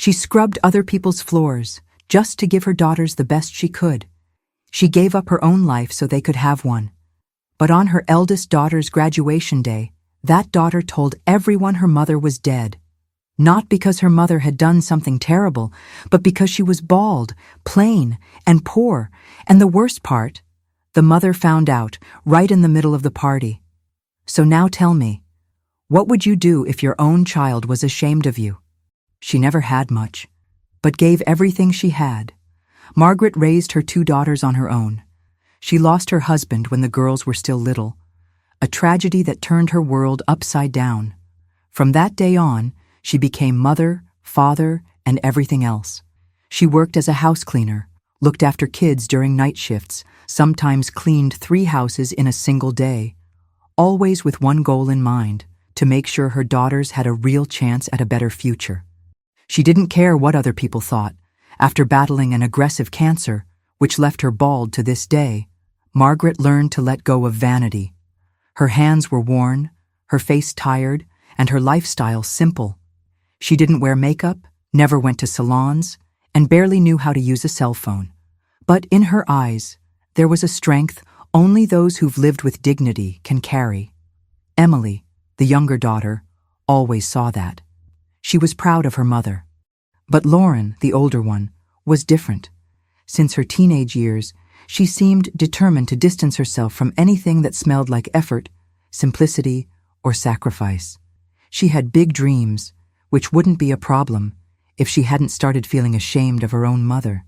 She scrubbed other people's floors just to give her daughters the best she could. She gave up her own life so they could have one. But on her eldest daughter's graduation day, that daughter told everyone her mother was dead. Not because her mother had done something terrible, but because she was bald, plain, and poor. And the worst part, the mother found out right in the middle of the party. So now tell me, what would you do if your own child was ashamed of you? She never had much, but gave everything she had. Margaret raised her 2 daughters on her own. She lost her husband when the girls were still little, a tragedy that turned her world upside down. From that day on, she became mother, father, and everything else. She worked as a house cleaner, looked after kids during night shifts, sometimes cleaned 3 houses in a single day, always with one goal in mind, to make sure her daughters had a real chance at a better future. She didn't care what other people thought. After battling an aggressive cancer, which left her bald to this day, Margaret learned to let go of vanity. Her hands were worn, her face tired, and her lifestyle simple. She didn't wear makeup, never went to salons, and barely knew how to use a cell phone. But in her eyes, there was a strength only those who've lived with dignity can carry. Emily, the younger daughter, always saw that. She was proud of her mother. But Lauren, the older one, was different. Since her teenage years, she seemed determined to distance herself from anything that smelled like effort, simplicity, or sacrifice. She had big dreams, which wouldn't be a problem if she hadn't started feeling ashamed of her own mother.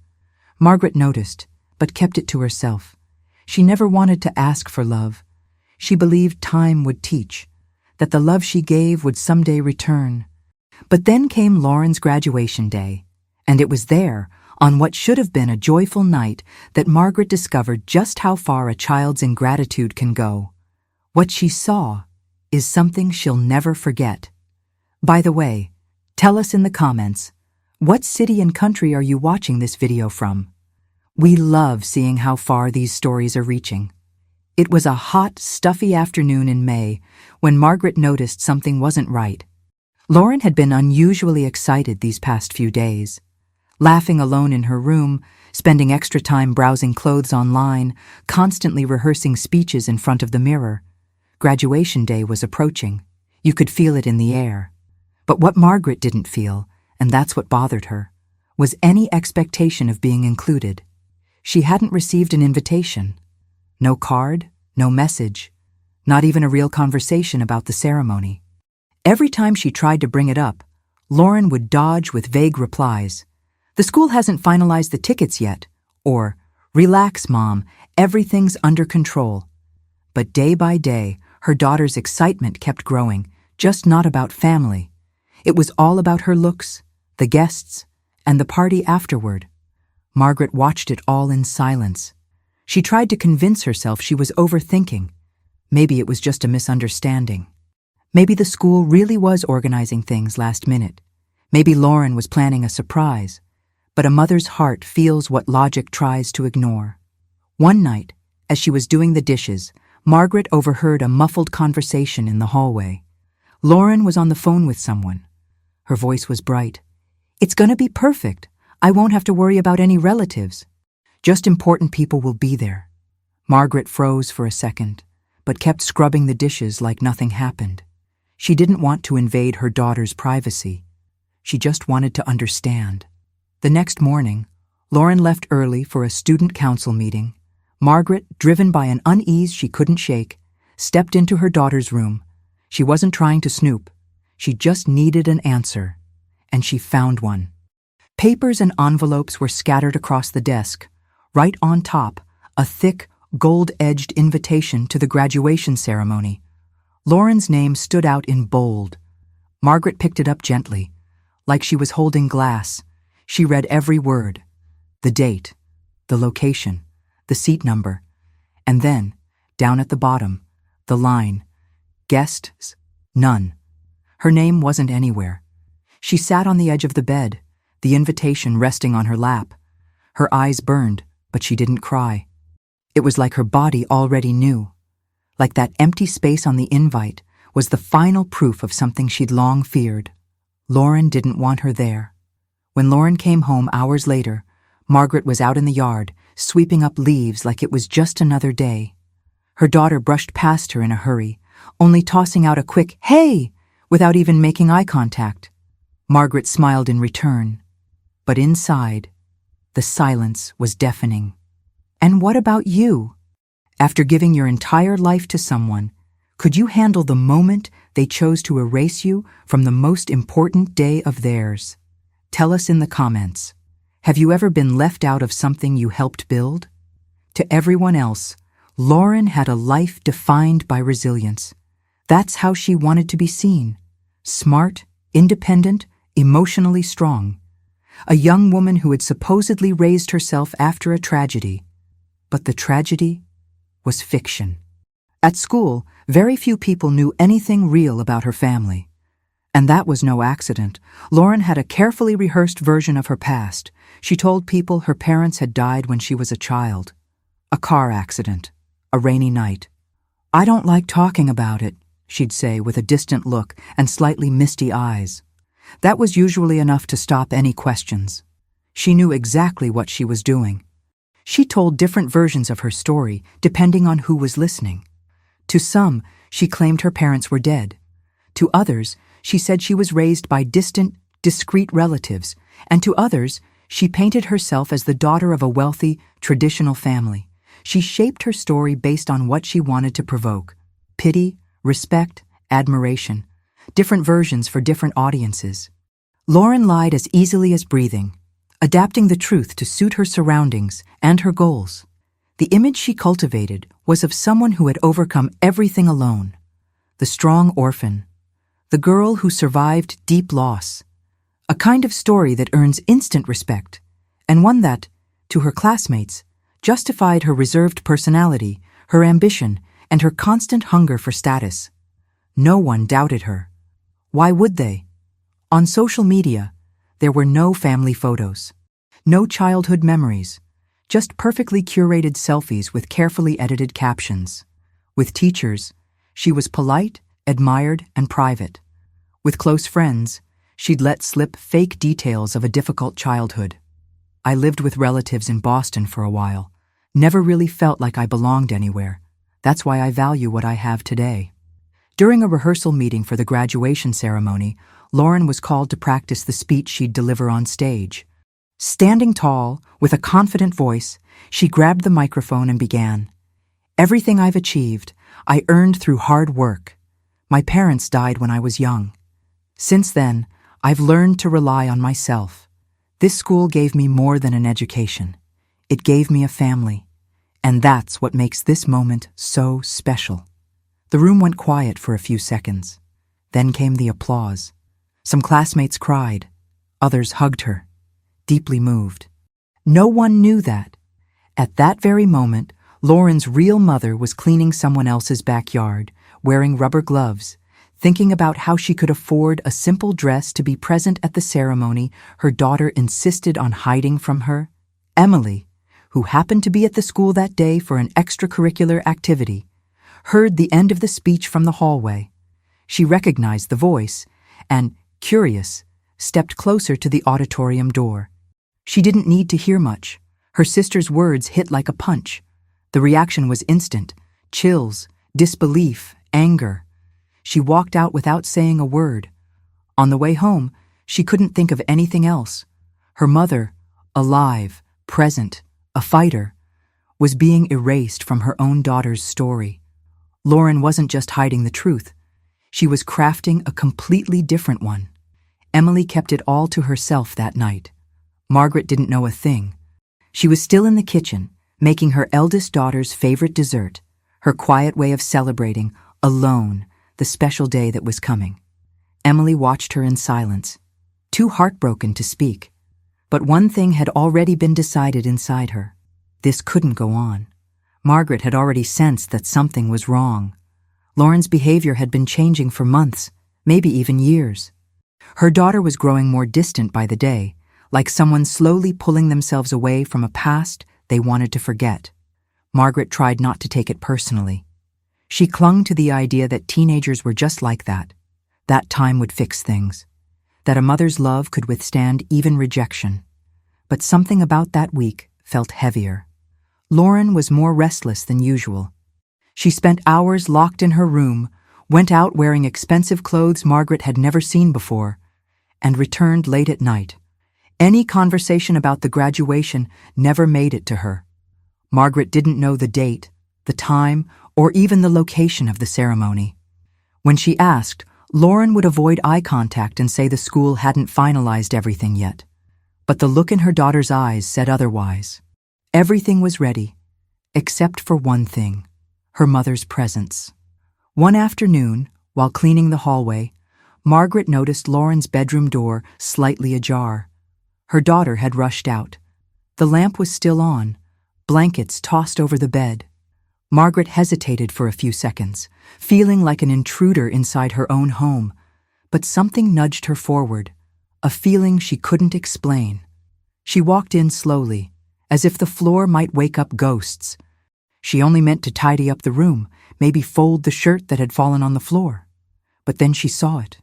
Margaret noticed, but kept it to herself. She never wanted to ask for love. She believed time would teach, that the love she gave would someday return. But then came Lauren's graduation day, and it was there, on what should have been a joyful night, that Margaret discovered just how far a child's ingratitude can go. What she saw is something she'll never forget. By the way, tell us in the comments, what city and country are you watching this video from? We love seeing how far these stories are reaching. It was a hot, stuffy afternoon in May when Margaret noticed something wasn't right. Lauren had been unusually excited these past few days. Laughing alone in her room, spending extra time browsing clothes online, constantly rehearsing speeches in front of the mirror. Graduation day was approaching. You could feel it in the air. But what Margaret didn't feel, and that's what bothered her, was any expectation of being included. She hadn't received an invitation. No card, no message, not even a real conversation about the ceremony. Every time she tried to bring it up, Lauren would dodge with vague replies. "The school hasn't finalized the tickets yet," or "Relax, Mom, everything's under control." But day by day, her daughter's excitement kept growing, just not about family. It was all about her looks, the guests, and the party afterward. Margaret watched it all in silence. She tried to convince herself she was overthinking. Maybe it was just a misunderstanding. Maybe the school really was organizing things last minute. Maybe Lauren was planning a surprise. But a mother's heart feels what logic tries to ignore. One night, as she was doing the dishes, Margaret overheard a muffled conversation in the hallway. Lauren was on the phone with someone. Her voice was bright. "It's gonna be perfect. I won't have to worry about any relatives. Just important people will be there." Margaret froze for a second, but kept scrubbing the dishes like nothing happened. She didn't want to invade her daughter's privacy. She just wanted to understand. The next morning, Lauren left early for a student council meeting. Margaret, driven by an unease she couldn't shake, stepped into her daughter's room. She wasn't trying to snoop. She just needed an answer. And she found one. Papers and envelopes were scattered across the desk. Right on top, a thick, gold-edged invitation to the graduation ceremony. Lauren's name stood out in bold. Margaret picked it up gently, like she was holding glass. She read every word, the date, the location, the seat number, and then, down at the bottom, the line, "Guests, none." Her name wasn't anywhere. She sat on the edge of the bed, the invitation resting on her lap. Her eyes burned, but she didn't cry. It was like her body already knew. Like that empty space on the invite was the final proof of something she'd long feared. Lauren didn't want her there. When Lauren came home hours later, Margaret was out in the yard, sweeping up leaves like it was just another day. Her daughter brushed past her in a hurry, only tossing out a quick, "Hey!" without even making eye contact. Margaret smiled in return, but inside, the silence was deafening. And what about you? After giving your entire life to someone, could you handle the moment they chose to erase you from the most important day of theirs? Tell us in the comments. Have you ever been left out of something you helped build? To everyone else, Lauren had a life defined by resilience. That's how she wanted to be seen. Smart, independent, emotionally strong. A young woman who had supposedly raised herself after a tragedy. But the tragedy was fiction. At school, very few people knew anything real about her family. And that was no accident. Lauren had a carefully rehearsed version of her past. She told people her parents had died when she was a child. A car accident. A rainy night. "I don't like talking about it," she'd say with a distant look and slightly misty eyes. That was usually enough to stop any questions. She knew exactly what she was doing. She told different versions of her story, depending on who was listening. To some, she claimed her parents were dead. To others, she said she was raised by distant, discreet relatives, and to others, she painted herself as the daughter of a wealthy, traditional family. She shaped her story based on what she wanted to provoke: pity, respect, admiration. Different versions for different audiences. Lauren lied as easily as breathing, adapting the truth to suit her surroundings and her goals. The image she cultivated was of someone who had overcome everything alone. The strong orphan. The girl who survived deep loss. A kind of story that earns instant respect, and one that, to her classmates, justified her reserved personality, her ambition, and her constant hunger for status. No one doubted her. Why would they? On social media, there were no family photos, no childhood memories, just perfectly curated selfies with carefully edited captions. With teachers, she was polite, admired, and private. With close friends, she'd let slip fake details of a difficult childhood. "I lived with relatives in Boston for a while. Never really felt like I belonged anywhere. That's why I value what I have today." During a rehearsal meeting for the graduation ceremony, Lauren was called to practice the speech she'd deliver on stage. Standing tall, with a confident voice, she grabbed the microphone and began. "Everything I've achieved, I earned through hard work. My parents died when I was young. Since then, I've learned to rely on myself. This school gave me more than an education. It gave me a family. And that's what makes this moment so special." The room went quiet for a few seconds. Then came the applause. Some classmates cried. Others hugged her, deeply moved. No one knew that. At that very moment, Lauren's real mother was cleaning someone else's backyard, wearing rubber gloves, thinking about how she could afford a simple dress to be present at the ceremony her daughter insisted on hiding from her. Emily, who happened to be at the school that day for an extracurricular activity, heard the end of the speech from the hallway. She recognized the voice and, curious, stepped closer to the auditorium door. She didn't need to hear much. Her sister's words hit like a punch. The reaction was instant: chills, disbelief, anger. She walked out without saying a word. On the way home, she couldn't think of anything else. Her mother, alive, present, a fighter, was being erased from her own daughter's story. Lauren wasn't just hiding the truth. She was crafting a completely different one. Emily kept it all to herself that night. Margaret didn't know a thing. She was still in the kitchen, making her eldest daughter's favorite dessert, her quiet way of celebrating, alone, the special day that was coming. Emily watched her in silence, too heartbroken to speak. But one thing had already been decided inside her. This couldn't go on. Margaret had already sensed that something was wrong. Lauren's behavior had been changing for months, maybe even years. Her daughter was growing more distant by the day, like someone slowly pulling themselves away from a past they wanted to forget. Margaret tried not to take it personally. She clung to the idea that teenagers were just like that. That time would fix things. that a mother's love could withstand even rejection. But something about that week felt heavier. Lauren was more restless than usual. She spent hours locked in her room, went out wearing expensive clothes Margaret had never seen before, and returned late at night. Any conversation about the graduation never made it to her. Margaret didn't know the date, the time, or even the location of the ceremony. When she asked, Lauren would avoid eye contact and say the school hadn't finalized everything yet. But the look in her daughter's eyes said otherwise. Everything was ready, except for one thing: her mother's presence. One afternoon, while cleaning the hallway, Margaret noticed Lauren's bedroom door slightly ajar. Her daughter had rushed out. The lamp was still on, blankets tossed over the bed. Margaret hesitated for a few seconds, feeling like an intruder inside her own home, but something nudged her forward, a feeling she couldn't explain. She walked in slowly, as if the floor might wake up ghosts. She only meant to tidy up the room, maybe fold the shirt that had fallen on the floor. But then she saw it.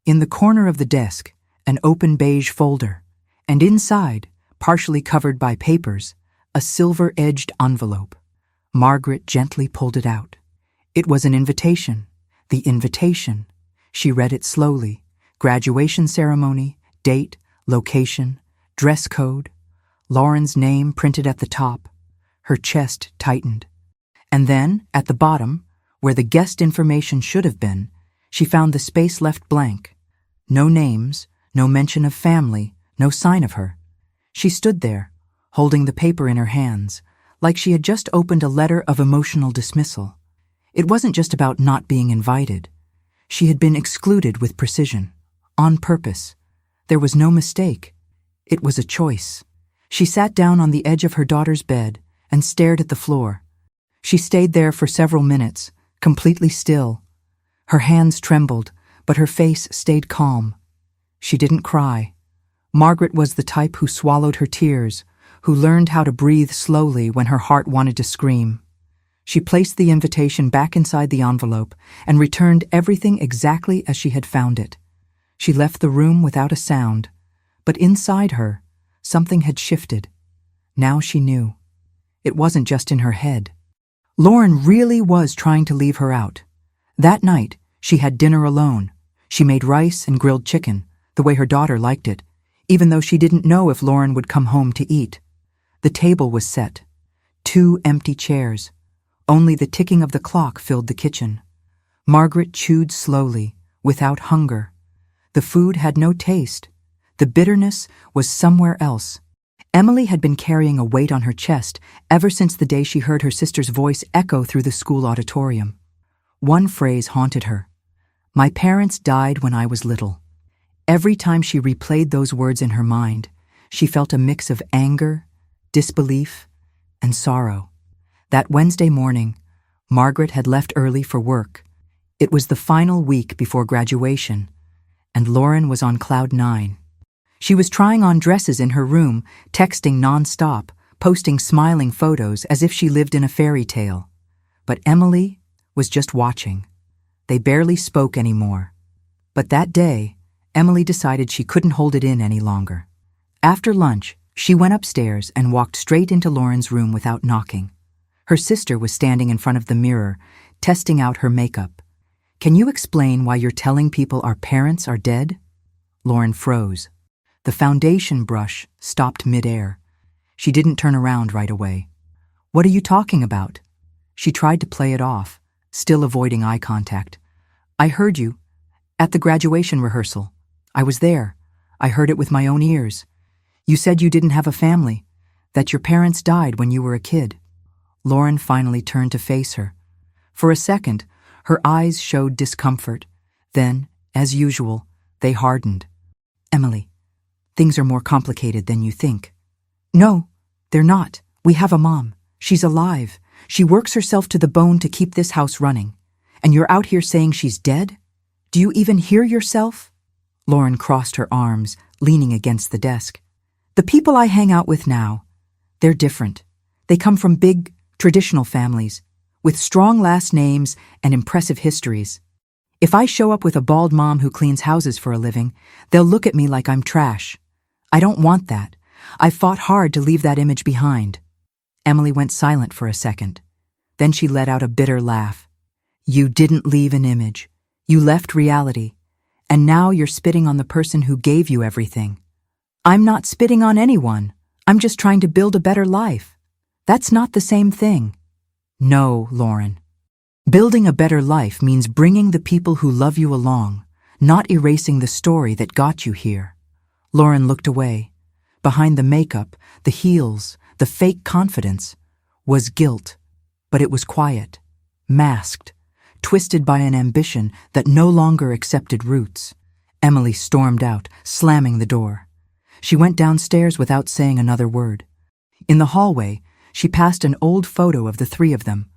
In the corner of the desk, an open beige folder, and inside, partially covered by papers, a silver-edged envelope. Margaret gently pulled it out. It was an invitation. The invitation. She read it slowly. Graduation ceremony, date, location, dress code, Lauren's name printed at the top. Her chest tightened. And then, at the bottom, where the guest information should have been, she found the space left blank. No names, no mention of family, no sign of her. She stood there, holding the paper in her hands, like she had just opened a letter of emotional dismissal. It wasn't just about not being invited. She had been excluded with precision, on purpose. There was no mistake. It was a choice. She sat down on the edge of her daughter's bed and stared at the floor. She stayed there for several minutes, completely still. Her hands trembled, but her face stayed calm. She didn't cry. Margaret was the type who swallowed her tears, who learned how to breathe slowly when her heart wanted to scream. She placed the invitation back inside the envelope and returned everything exactly as she had found it. She left the room without a sound, but inside her, something had shifted. Now she knew. It wasn't just in her head. Lauren really was trying to leave her out. That night, she had dinner alone. She made rice and grilled chicken, the way her daughter liked it, even though she didn't know if Lauren would come home to eat. The table was set. 2 empty chairs. Only the ticking of the clock filled the kitchen. Margaret chewed slowly, without hunger. The food had no taste. The bitterness was somewhere else. Emily had been carrying a weight on her chest ever since the day she heard her sister's voice echo through the school auditorium. One phrase haunted her. "My parents died when I was little." Every time she replayed those words in her mind, she felt a mix of anger, disbelief, and sorrow. That Wednesday morning, Margaret had left early for work. It was the final week before graduation, and Lauren was on cloud 9. She was trying on dresses in her room, texting nonstop, posting smiling photos as if she lived in a fairy tale. But Emily was just watching. They barely spoke anymore. But that day, Emily decided she couldn't hold it in any longer. After lunch, she went upstairs and walked straight into Lauren's room without knocking. Her sister was standing in front of the mirror, testing out her makeup. "Can you explain why you're telling people our parents are dead?" Lauren froze. The foundation brush stopped midair. She didn't turn around right away. "What are you talking about?" She tried to play it off, still avoiding eye contact. "I heard you. At the graduation rehearsal. I was there. I heard it with my own ears. You said you didn't have a family, that your parents died when you were a kid." Lauren finally turned to face her. For a second, her eyes showed discomfort. Then, as usual, they hardened. "Emily, things are more complicated than you think." "No, they're not. We have a mom. She's alive. She works herself to the bone to keep this house running. And you're out here saying she's dead? Do you even hear yourself?" Lauren crossed her arms, leaning against the desk. "The people I hang out with now, they're different. They come from big, traditional families, with strong last names and impressive histories. If I show up with a bald mom who cleans houses for a living, they'll look at me like I'm trash. I don't want that. I fought hard to leave that image behind." Emily went silent for a second. Then she let out a bitter laugh. "You didn't leave an image. You left reality. And now you're spitting on the person who gave you everything." "I'm not spitting on anyone. I'm just trying to build a better life. That's not the same thing." "No, Lauren. Building a better life means bringing the people who love you along, not erasing the story that got you here." Lauren looked away. Behind the makeup, the heels, the fake confidence, was guilt. But it was quiet, masked, twisted by an ambition that no longer accepted roots. Emily stormed out, slamming the door. She went downstairs without saying another word. In the hallway, she passed an old photo of the three of them,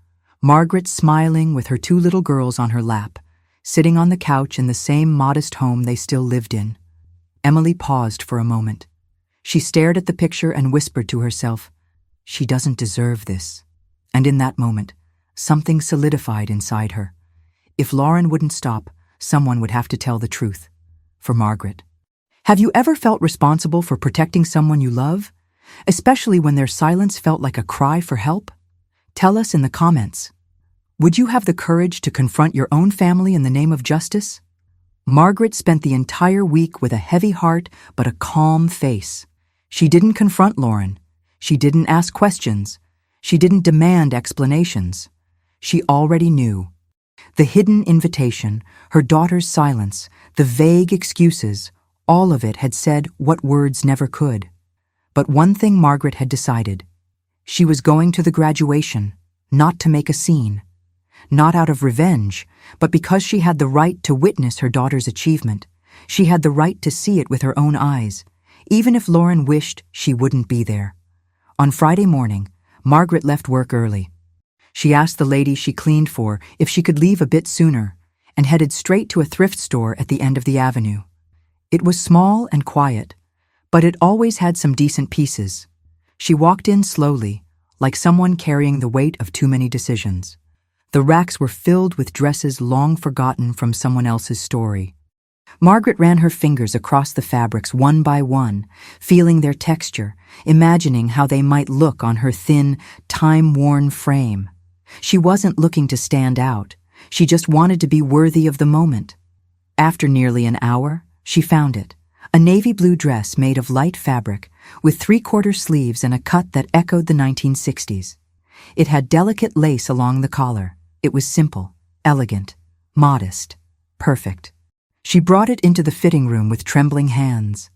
Margaret smiling with her two little girls on her lap, sitting on the couch in the same modest home they still lived in. Emily paused for a moment. She stared at the picture and whispered to herself, "She doesn't deserve this." And in that moment, something solidified inside her. If Lauren wouldn't stop, someone would have to tell the truth. For Margaret. Have you ever felt responsible for protecting someone you love, especially when their silence felt like a cry for help? Tell us in the comments. Would you have the courage to confront your own family in the name of justice? Margaret spent the entire week with a heavy heart but a calm face. She didn't confront Lauren. She didn't ask questions. She didn't demand explanations. She already knew. The hidden invitation, her daughter's silence, the vague excuses, all of it had said what words never could. But one thing Margaret had decided. She was going to the graduation, not to make a scene. Not out of revenge, but because she had the right to witness her daughter's achievement. She had the right to see it with her own eyes, even if Lauren wished she wouldn't be there. On Friday morning, Margaret left work early. She asked the lady she cleaned for if she could leave a bit sooner, and headed straight to a thrift store at the end of the avenue. It was small and quiet, but it always had some decent pieces. She walked in slowly, like someone carrying the weight of too many decisions. The racks were filled with dresses long forgotten from someone else's story. Margaret ran her fingers across the fabrics one by one, feeling their texture, imagining how they might look on her thin, time-worn frame. She wasn't looking to stand out. She just wanted to be worthy of the moment. After nearly an hour, she found it. A navy blue dress made of light fabric, with three-quarter sleeves and a cut that echoed the 1960s. It had delicate lace along the collar. It was simple, elegant, modest, perfect. She brought it into the fitting room with trembling hands.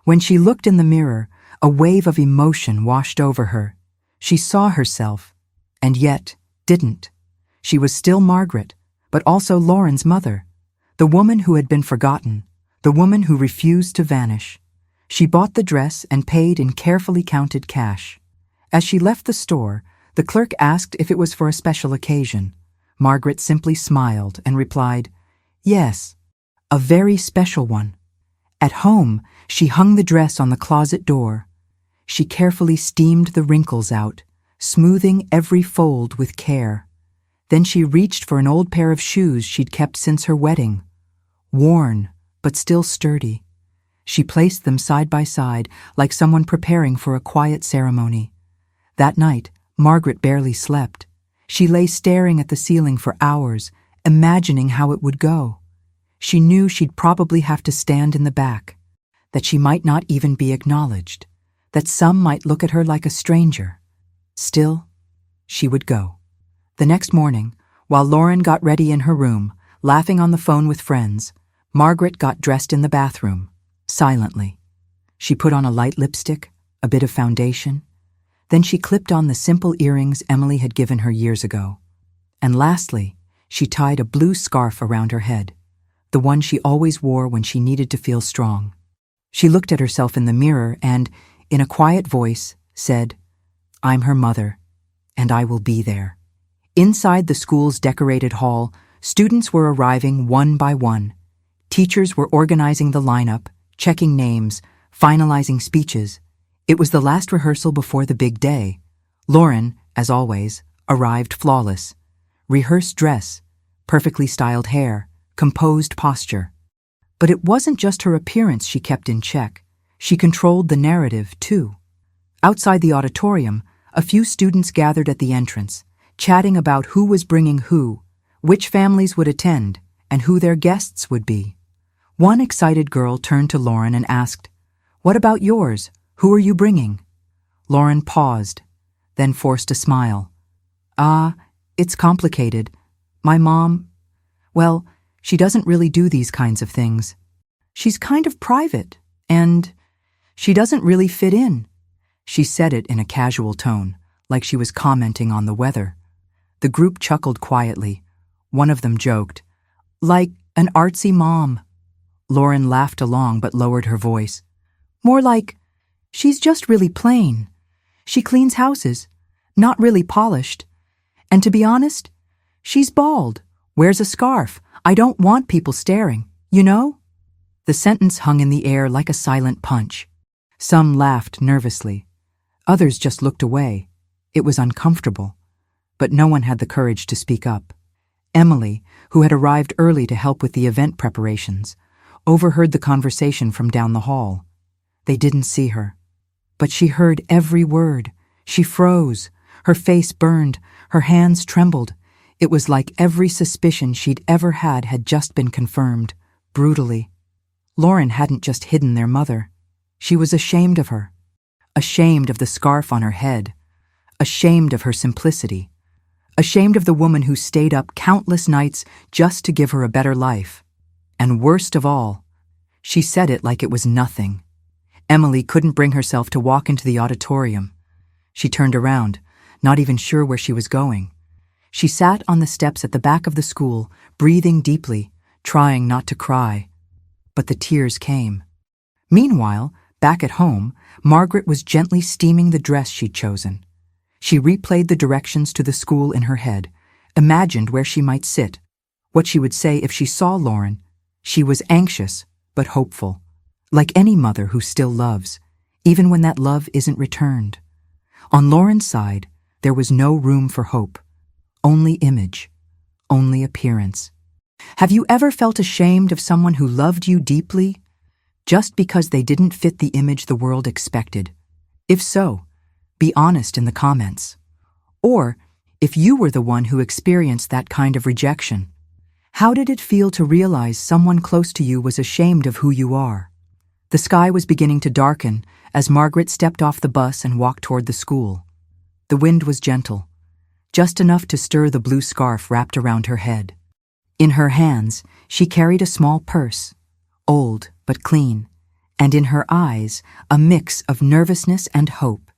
When she looked in the mirror, a wave of emotion washed over her. She saw herself, and yet didn't. She was still Margaret, but also Lauren's mother, the woman who had been forgotten, the woman who refused to vanish. She bought the dress and paid in carefully counted cash. As she left the store, the clerk asked if it was for a special occasion. Margaret simply smiled and replied, "Yes, a very special one." At home, she hung the dress on the closet door. She carefully steamed the wrinkles out, smoothing every fold with care. Then she reached for an old pair of shoes she'd kept since her wedding. Worn, but still sturdy. She placed them side by side, like someone preparing for a quiet ceremony. That night, Margaret barely slept. She lay staring at the ceiling for hours, imagining how it would go. She knew she'd probably have to stand in the back, that she might not even be acknowledged, that some might look at her like a stranger. Still, she would go. The next morning, while Lauren got ready in her room, laughing on the phone with friends, Margaret got dressed in the bathroom, silently. She put on a light lipstick, a bit of foundation. Then she clipped on the simple earrings Emily had given her years ago. And lastly, she tied a blue scarf around her head, the one she always wore when she needed to feel strong. She looked at herself in the mirror and, in a quiet voice, said, "I'm her mother, and I will be there." Inside the school's decorated hall, students were arriving one by one. Teachers were organizing the lineup, checking names, finalizing speeches. It was the last rehearsal before the big day. Lauren, as always, arrived flawless. Rehearsed dress, perfectly styled hair, composed posture. But it wasn't just her appearance she kept in check. She controlled the narrative, too. Outside the auditorium, a few students gathered at the entrance, chatting about who was bringing who, which families would attend, and who their guests would be. One excited girl turned to Lauren and asked, "What about yours? Who are you bringing?" Lauren paused, then forced a smile. It's complicated. My mom, well, she doesn't really do these kinds of things. She's kind of private, and she doesn't really fit in." She said it in a casual tone, like she was commenting on the weather. The group chuckled quietly. One of them joked, "Like an artsy mom." Lauren laughed along but lowered her voice. "More like, she's just really plain. She cleans houses, not really polished. And to be honest, she's bald, wears a scarf. I don't want people staring, you know?" The sentence hung in the air like a silent punch. Some laughed nervously. Others just looked away. It was uncomfortable. But no one had the courage to speak up. Emily, who had arrived early to help with the event preparations, overheard the conversation from down the hall. They didn't see her. But she heard every word. She froze. Her face burned. Her hands trembled. It was like every suspicion she'd ever had just been confirmed, brutally. Lauren hadn't just hidden their mother. She was ashamed of her. Ashamed of the scarf on her head. Ashamed of her simplicity. Ashamed of the woman who stayed up countless nights just to give her a better life. And worst of all, she said it like it was nothing. Emily couldn't bring herself to walk into the auditorium. She turned around, not even sure where she was going. She sat on the steps at the back of the school, breathing deeply, trying not to cry. But the tears came. Meanwhile, back at home, Margaret was gently steaming the dress she'd chosen. She replayed the directions to the school in her head, imagined where she might sit, what she would say if she saw Lauren. She was anxious, but hopeful, like any mother who still loves, even when that love isn't returned. On Lauren's side, there was no room for hope. Only image, only appearance. Have you ever felt ashamed of someone who loved you deeply, just because they didn't fit the image the world expected? If so, be honest in the comments. Or, if you were the one who experienced that kind of rejection, how did it feel to realize someone close to you was ashamed of who you are? The sky was beginning to darken as Margaret stepped off the bus and walked toward the school. The wind was gentle, just enough to stir the blue scarf wrapped around her head. In her hands, she carried a small purse, old but clean, and in her eyes, a mix of nervousness and hope.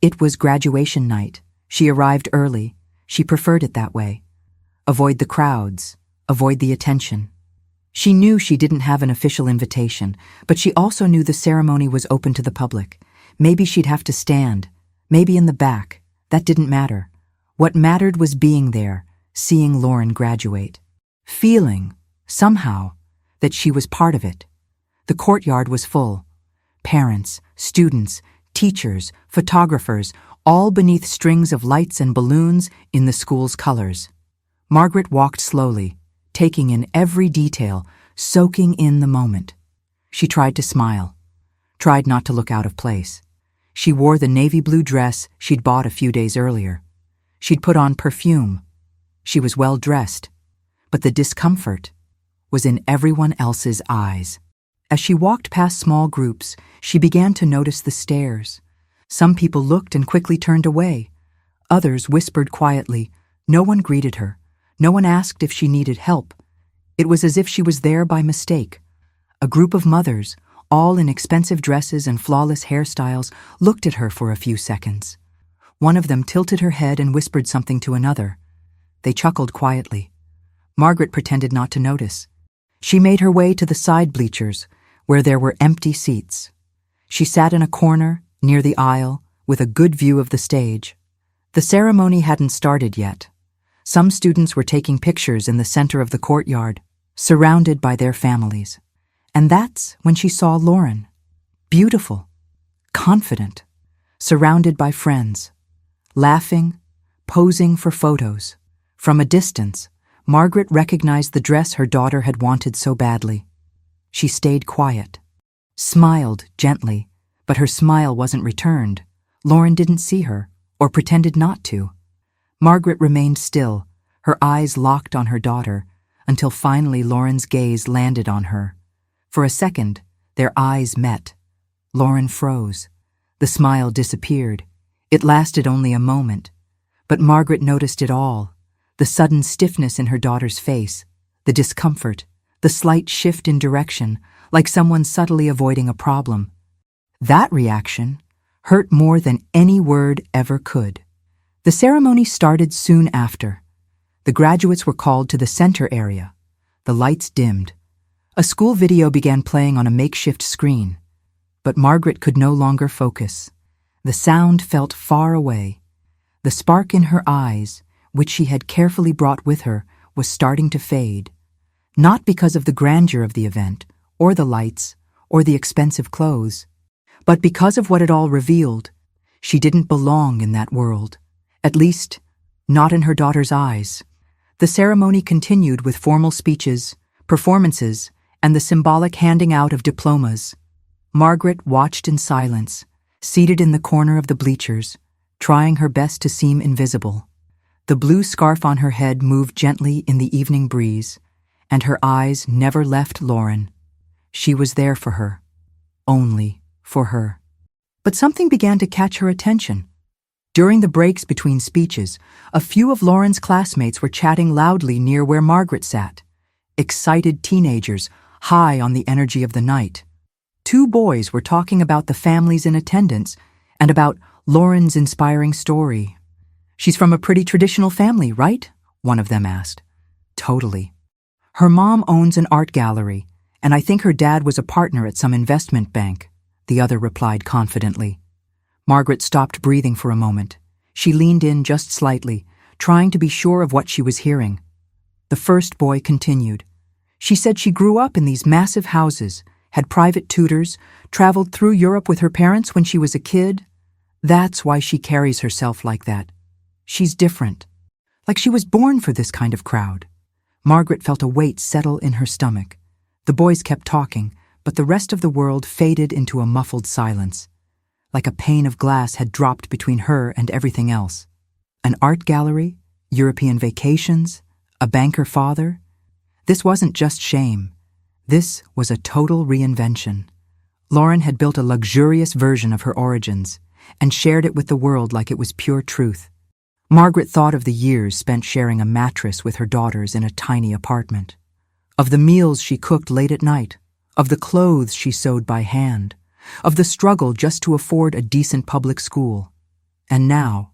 It was graduation night. She arrived early. She preferred it that way. Avoid the crowds, avoid the attention. She knew she didn't have an official invitation, but she also knew the ceremony was open to the public. Maybe she'd have to stand, maybe in the back. That didn't matter. What mattered was being there, seeing Lauren graduate. Feeling, somehow, that she was part of it. The courtyard was full. Parents, students, teachers, photographers, all beneath strings of lights and balloons in the school's colors. Margaret walked slowly, taking in every detail, soaking in the moment. She tried to smile, tried not to look out of place. She wore the navy blue dress she'd bought a few days earlier. She'd put on perfume. She was well dressed, but the discomfort was in everyone else's eyes. As she walked past small groups, she began to notice the stares. Some people looked and quickly turned away. Others whispered quietly. No one greeted her. No one asked if she needed help. It was as if she was there by mistake. A group of mothers, all in expensive dresses and flawless hairstyles, looked at her for a few seconds. One of them tilted her head and whispered something to another. They chuckled quietly. Margaret pretended not to notice. She made her way to the side bleachers, where there were empty seats. She sat in a corner, near the aisle, with a good view of the stage. The ceremony hadn't started yet. Some students were taking pictures in the center of the courtyard, surrounded by their families. And that's when she saw Lauren. Beautiful, confident, surrounded by friends, laughing, posing for photos. From a distance, Margaret recognized the dress her daughter had wanted so badly. She stayed quiet, smiled gently, but her smile wasn't returned. Lauren didn't see her, or pretended not to. Margaret remained still, her eyes locked on her daughter, until finally Lauren's gaze landed on her. For a second, their eyes met. Lauren froze. The smile disappeared. It lasted only a moment. But Margaret noticed it all. The sudden stiffness in her daughter's face, the discomfort, the slight shift in direction, like someone subtly avoiding a problem. That reaction hurt more than any word ever could. The ceremony started soon after. The graduates were called to the center area. The lights dimmed. A school video began playing on a makeshift screen. But Margaret could no longer focus. The sound felt far away. The spark in her eyes, which she had carefully brought with her, was starting to fade. Not because of the grandeur of the event, or the lights, or the expensive clothes, but because of what it all revealed. She didn't belong in that world. At least, not in her daughter's eyes. The ceremony continued with formal speeches, performances, and the symbolic handing out of diplomas. Margaret watched in silence, seated in the corner of the bleachers, trying her best to seem invisible. The blue scarf on her head moved gently in the evening breeze, and her eyes never left Lauren. She was there for her. Only for her. But something began to catch her attention. During the breaks between speeches, a few of Lauren's classmates were chatting loudly near where Margaret sat. Excited teenagers, high on the energy of the night. Two boys were talking about the families in attendance and about Lauren's inspiring story. "She's from a pretty traditional family, right?" one of them asked. "Totally. Her mom owns an art gallery, and I think her dad was a partner at some investment bank," the other replied confidently. Margaret stopped breathing for a moment. She leaned in just slightly, trying to be sure of what she was hearing. The first boy continued. "She said she grew up in these massive houses, had private tutors, traveled through Europe with her parents when she was a kid. That's why she carries herself like that. She's different. Like she was born for this kind of crowd." Margaret felt a weight settle in her stomach. The boys kept talking, but the rest of the world faded into a muffled silence. Like a pane of glass had dropped between her and everything else. An art gallery, European vacations, a banker father. This wasn't just shame. This was a total reinvention. Lauren had built a luxurious version of her origins and shared it with the world like it was pure truth. Margaret thought of the years spent sharing a mattress with her daughters in a tiny apartment, of the meals she cooked late at night, of the clothes she sewed by hand, of the struggle just to afford a decent public school. And now,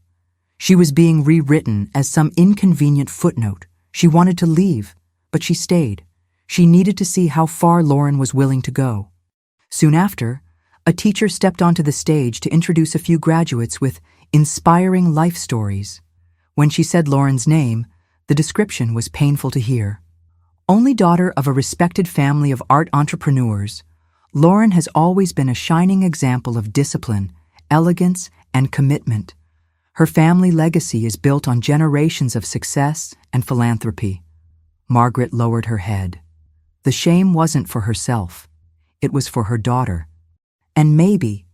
she was being rewritten as some inconvenient footnote. She wanted to leave, but she stayed. She needed to see how far Lauren was willing to go. Soon after, a teacher stepped onto the stage to introduce a few graduates with inspiring life stories. When she said Lauren's name, the description was painful to hear. Only daughter of a respected family of art entrepreneurs, Lauren has always been a shining example of discipline, elegance, and commitment. Her family legacy is built on generations of success and philanthropy. Margaret lowered her head. The shame wasn't for herself. It was for her daughter. And maybe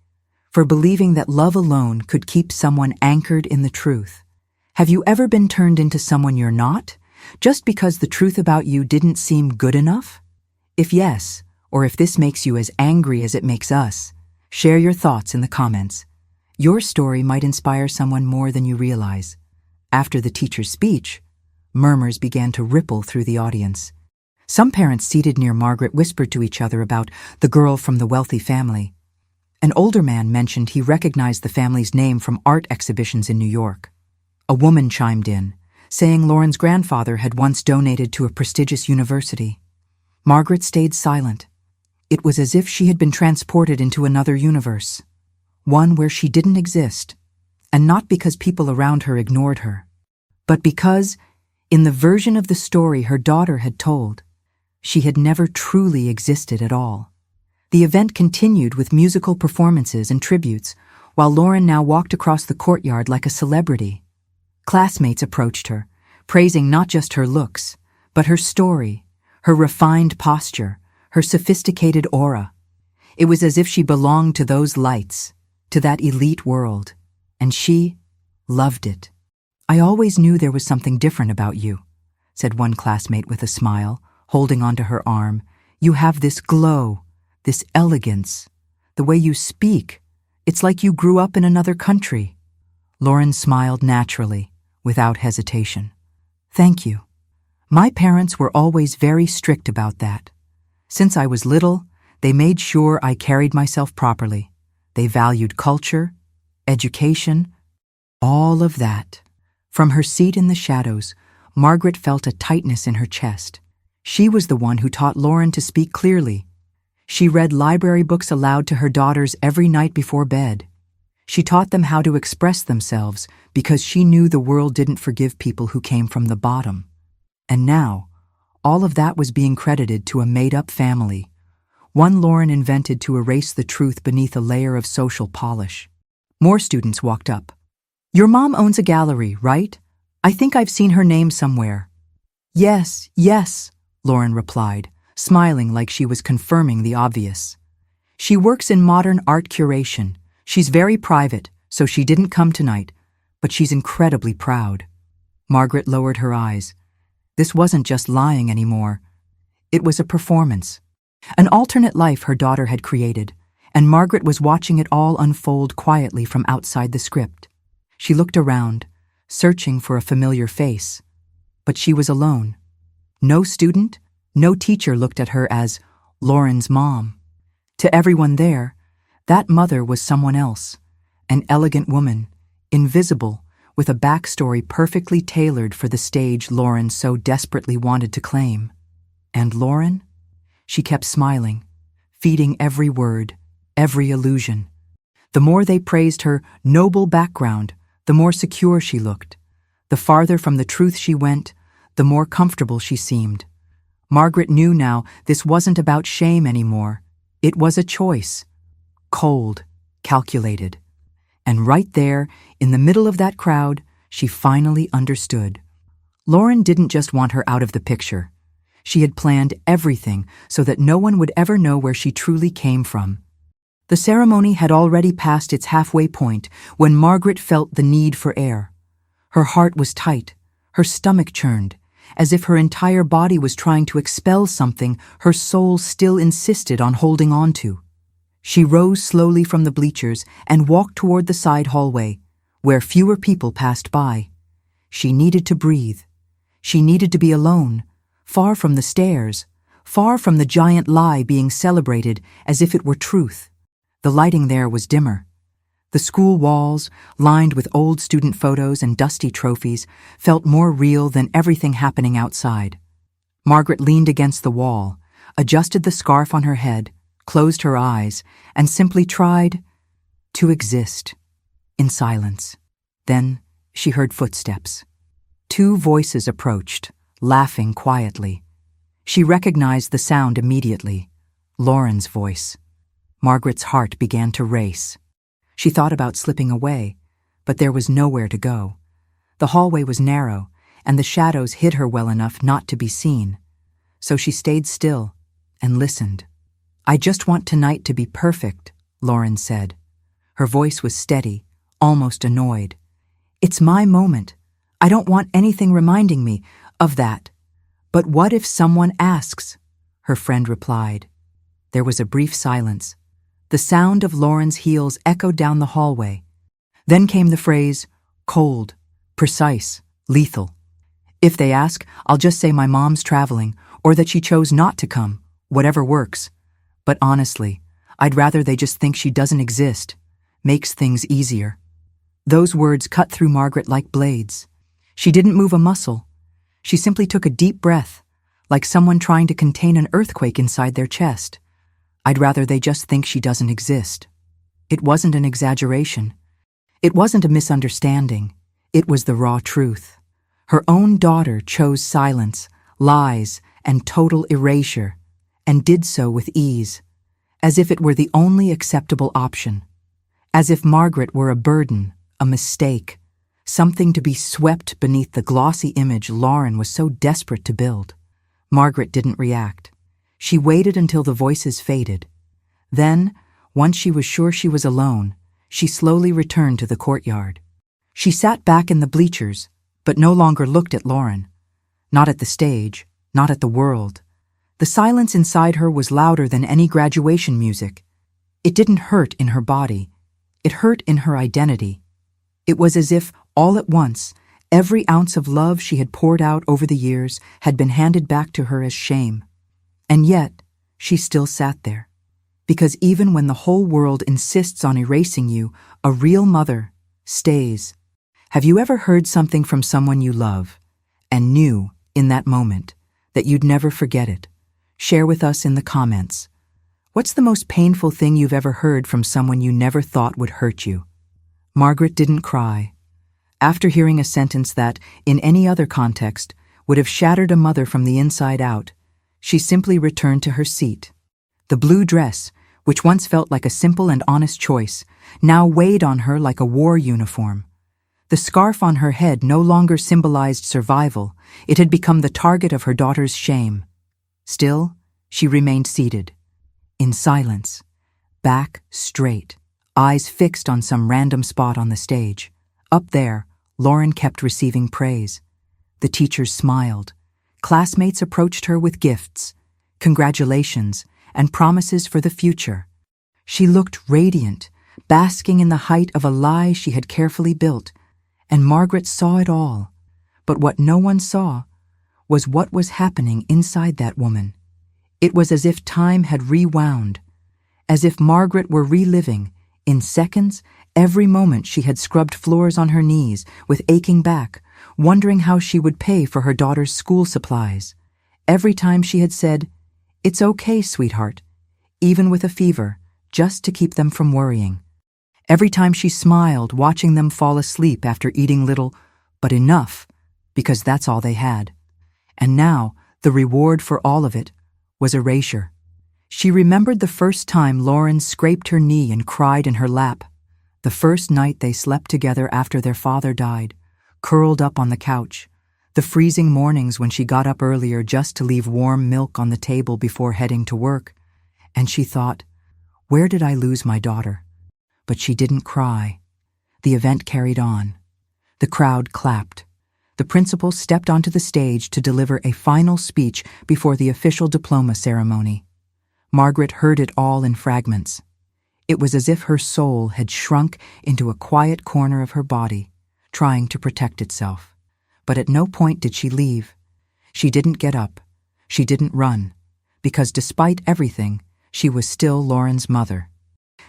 for believing that love alone could keep someone anchored in the truth. Have you ever been turned into someone you're not, just because the truth about you didn't seem good enough? If yes, or if this makes you as angry as it makes us, share your thoughts in the comments. Your story might inspire someone more than you realize. After the teacher's speech, murmurs began to ripple through the audience. Some parents seated near Margaret whispered to each other about the girl from the wealthy family. An older man mentioned he recognized the family's name from art exhibitions in New York. A woman chimed in, saying Lauren's grandfather had once donated to a prestigious university. Margaret stayed silent. It was as if she had been transported into another universe, one where she didn't exist, and not because people around her ignored her, but because, in the version of the story her daughter had told, she had never truly existed at all. The event continued with musical performances and tributes, while Lauren now walked across the courtyard like a celebrity. Classmates approached her, praising not just her looks, But her story, her refined posture, her sophisticated aura, it was as if she belonged to those lights, to that elite world, and she loved it. "I always knew there was something different about you," said one classmate with a smile, holding onto her arm. "You have this glow, this elegance. The way you speak, it's like you grew up in another country." Lauren smiled naturally, without hesitation. "Thank you. My parents were always very strict about that. Since I was little, they made sure I carried myself properly. They valued culture, education, all of that." From her seat in the shadows, Margaret felt a tightness in her chest. She was the one who taught Lauren to speak clearly. She read library books aloud to her daughters every night before bed. She taught them how to express themselves because she knew the world didn't forgive people who came from the bottom. And now, all of that was being credited to a made-up family, one Lauren invented to erase the truth beneath a layer of social polish. More students walked up. "Your mom owns a gallery, right? I think I've seen her name somewhere." "Yes, yes," Lauren replied, smiling like she was confirming the obvious. "She works in modern art curation. She's very private, so she didn't come tonight, but she's incredibly proud." Margaret lowered her eyes. This wasn't just lying anymore. It was a performance, an alternate life her daughter had created, and Margaret was watching it all unfold quietly from outside the script. She looked around, searching for a familiar face, but she was alone. No student, no teacher looked at her as Lauren's mom. To everyone there, that mother was someone else, an elegant woman, invisible, with a backstory perfectly tailored for the stage Lauren so desperately wanted to claim. And Lauren? She kept smiling, feeding every word, every illusion. The more they praised her noble background, the more secure she looked. The farther from the truth she went, the more comfortable she seemed. Margaret knew now this wasn't about shame anymore. It was a choice. Cold, calculated. And right there, in the middle of that crowd, she finally understood. Lauren didn't just want her out of the picture. She had planned everything so that no one would ever know where she truly came from. The ceremony had already passed its halfway point when Margaret felt the need for air. Her heart was tight, her stomach churned, as if her entire body was trying to expel something her soul still insisted on holding on to. She rose slowly from the bleachers and walked toward the side hallway, where fewer people passed by. She needed to breathe. She needed to be alone, far from the stairs, far from the giant lie being celebrated as if it were truth. The lighting there was dimmer. The school walls, lined with old student photos and dusty trophies, felt more real than everything happening outside. Margaret leaned against the wall, adjusted the scarf on her head, closed her eyes, and simply tried to exist in silence. Then she heard footsteps. Two voices approached, laughing quietly. She recognized the sound immediately, Lauren's voice. Margaret's heart began to race. She thought about slipping away, but there was nowhere to go. The hallway was narrow, and the shadows hid her well enough not to be seen. So she stayed still and listened. "I just want tonight to be perfect," Lauren said. Her voice was steady, almost annoyed. "It's my moment. I don't want anything reminding me of that." "But what if someone asks?" her friend replied. There was a brief silence. The sound of Lauren's heels echoed down the hallway. Then came the phrase, cold, precise, lethal. "If they ask, I'll just say my mom's traveling, or that she chose not to come, whatever works. But honestly, I'd rather they just think she doesn't exist. Makes things easier." Those words cut through Margaret like blades. She didn't move a muscle. She simply took a deep breath, like someone trying to contain an earthquake inside their chest. I'd rather they just think she doesn't exist. It wasn't an exaggeration. It wasn't a misunderstanding. It was the raw truth. Her own daughter chose silence, lies, and total erasure, and did so with ease, as if it were the only acceptable option. As if Margaret were a burden, a mistake, something to be swept beneath the glossy image Lauren was so desperate to build. Margaret didn't react. She waited until the voices faded. Then, once she was sure she was alone, she slowly returned to the courtyard. She sat back in the bleachers, but no longer looked at Lauren. Not at the stage, not at the world. The silence inside her was louder than any graduation music. It didn't hurt in her body. It hurt in her identity. It was as if, all at once, every ounce of love she had poured out over the years had been handed back to her as shame. And yet, she still sat there. Because even when the whole world insists on erasing you, a real mother stays. Have you ever heard something from someone you love and knew, in that moment, that you'd never forget it? Share with us in the comments. What's the most painful thing you've ever heard from someone you never thought would hurt you? Margaret didn't cry. After hearing a sentence that, in any other context, would have shattered a mother from the inside out, she simply returned to her seat. The blue dress, which once felt like a simple and honest choice, now weighed on her like a war uniform. The scarf on her head no longer symbolized survival. It had become the target of her daughter's shame. Still, she remained seated, in silence, back straight, eyes fixed on some random spot on the stage. Up there, Lauren kept receiving praise. The teachers smiled. Classmates approached her with gifts, congratulations, and promises for the future. She looked radiant, basking in the height of a lie she had carefully built, and Margaret saw it all. But what no one saw was what was happening inside that woman. It was as if time had rewound, as if Margaret were reliving, in seconds, every moment she had scrubbed floors on her knees with aching back, wondering how she would pay for her daughter's school supplies. Every time she had said, "It's okay, sweetheart," even with a fever, just to keep them from worrying. Every time she smiled, watching them fall asleep after eating little, but enough, because that's all they had. And now, the reward for all of it was erasure. She remembered the first time Lauren scraped her knee and cried in her lap, the first night they slept together after their father died, curled up on the couch, the freezing mornings when she got up earlier just to leave warm milk on the table before heading to work. And she thought, where did I lose my daughter? But she didn't cry. The event carried on. The crowd clapped. The principal stepped onto the stage to deliver a final speech before the official diploma ceremony. Margaret heard it all in fragments. It was as if her soul had shrunk into a quiet corner of her body, trying to protect itself. But at no point did she leave. She didn't get up. She didn't run. Because despite everything, she was still Lauren's mother.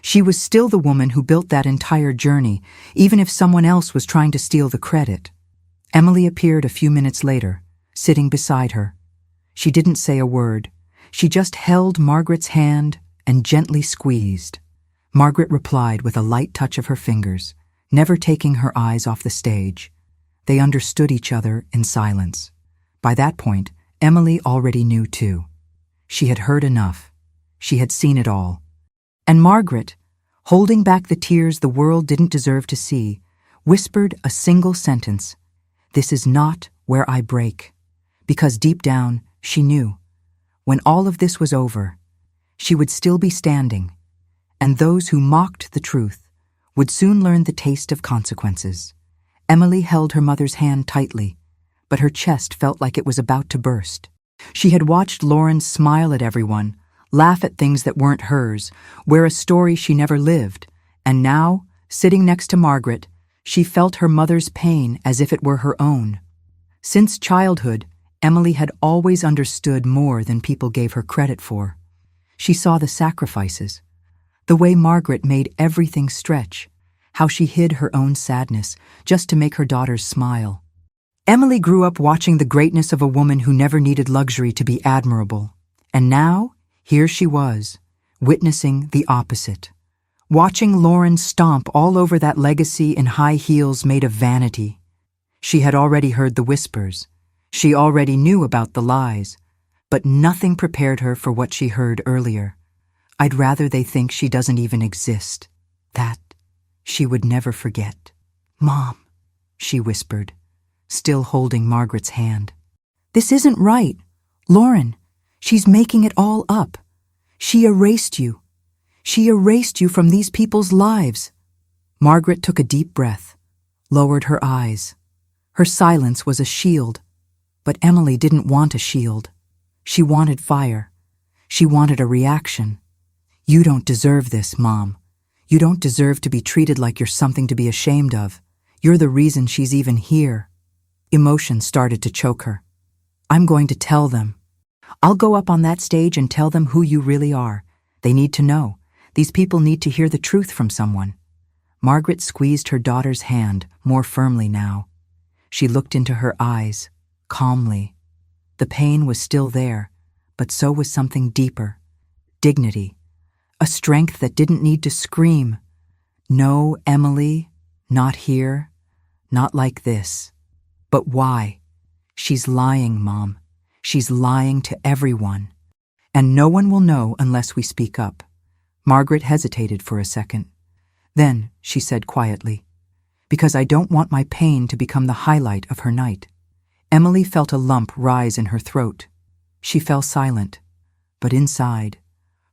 She was still the woman who built that entire journey, even if someone else was trying to steal the credit. Emily appeared a few minutes later, sitting beside her. She didn't say a word. She just held Margaret's hand and gently squeezed. Margaret replied with a light touch of her fingers, never taking her eyes off the stage. They understood each other in silence. By that point, Emily already knew too. She had heard enough. She had seen it all. And Margaret, holding back the tears the world didn't deserve to see, whispered a single sentence, "This is not where I break." Because deep down, she knew, when all of this was over, she would still be standing, and those who mocked the truth would soon learn the taste of consequences. Emily held her mother's hand tightly, but her chest felt like it was about to burst. She had watched Lauren smile at everyone, laugh at things that weren't hers, wear a story she never lived, and now, sitting next to Margaret, she felt her mother's pain as if it were her own. Since childhood, Emily had always understood more than people gave her credit for. She saw the sacrifices, the way Margaret made everything stretch, how she hid her own sadness just to make her daughters smile. Emily grew up watching the greatness of a woman who never needed luxury to be admirable. And now, here she was, witnessing the opposite. Watching Lauren stomp all over that legacy in high heels made of vanity. She had already heard the whispers. She already knew about the lies. But nothing prepared her for what she heard earlier. I'd rather they think she doesn't even exist. That she would never forget. "Mom," she whispered, still holding Margaret's hand. "This isn't right. Lauren, she's making it all up. She erased you. She erased you from these people's lives. Margaret took a deep breath, lowered her eyes. Her silence was a shield, but Emily didn't want a shield. She wanted fire. She wanted a reaction. You don't deserve this, Mom. You don't deserve to be treated like you're something to be ashamed of. You're the reason she's even here. Emotion started to choke her. I'm going to tell them. I'll go up on that stage and tell them who you really are. They need to know. These people need to hear the truth from someone. Margaret squeezed her daughter's hand more firmly now. She looked into her eyes, calmly. The pain was still there, but so was something deeper. Dignity. A strength that didn't need to scream. No, Emily, not here. Not like this. But why? She's lying, Mom. She's lying to everyone. And no one will know unless we speak up. Margaret hesitated for a second. Then she said quietly, because I don't want my pain to become the highlight of her night. Emily felt a lump rise in her throat. She fell silent, but inside,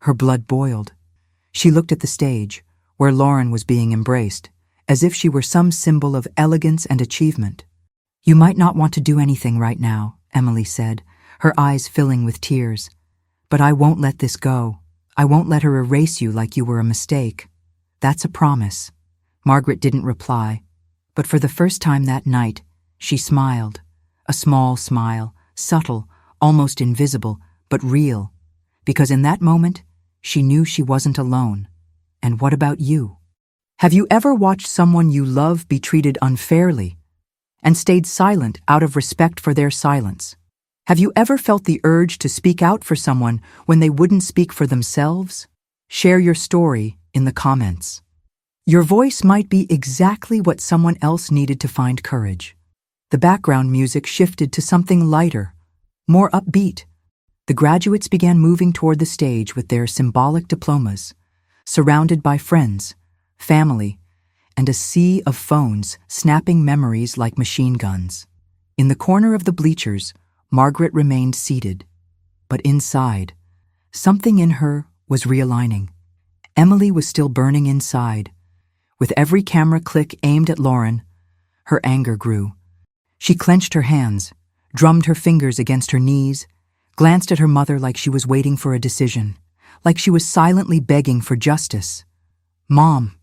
her blood boiled. She looked at the stage, where Lauren was being embraced, as if she were some symbol of elegance and achievement. You might not want to do anything right now, Emily said, her eyes filling with tears. But I won't let this go. I won't let her erase you like you were a mistake. That's a promise. Margaret didn't reply, but for the first time that night, she smiled. A small smile, subtle, almost invisible, but real. Because in that moment, she knew she wasn't alone. And what about you? Have you ever watched someone you love be treated unfairly and stayed silent out of respect for their silence? Have you ever felt the urge to speak out for someone when they wouldn't speak for themselves? Share your story in the comments. Your voice might be exactly what someone else needed to find courage. The background music shifted to something lighter, more upbeat. The graduates began moving toward the stage with their symbolic diplomas, surrounded by friends, family, and a sea of phones snapping memories like machine guns. In the corner of the bleachers, Margaret remained seated, but inside, something in her was realigning. Emily was still burning inside. With every camera click aimed at Lauren, her anger grew. She clenched her hands, drummed her fingers against her knees, glanced at her mother like she was waiting for a decision, like she was silently begging for justice. Mom,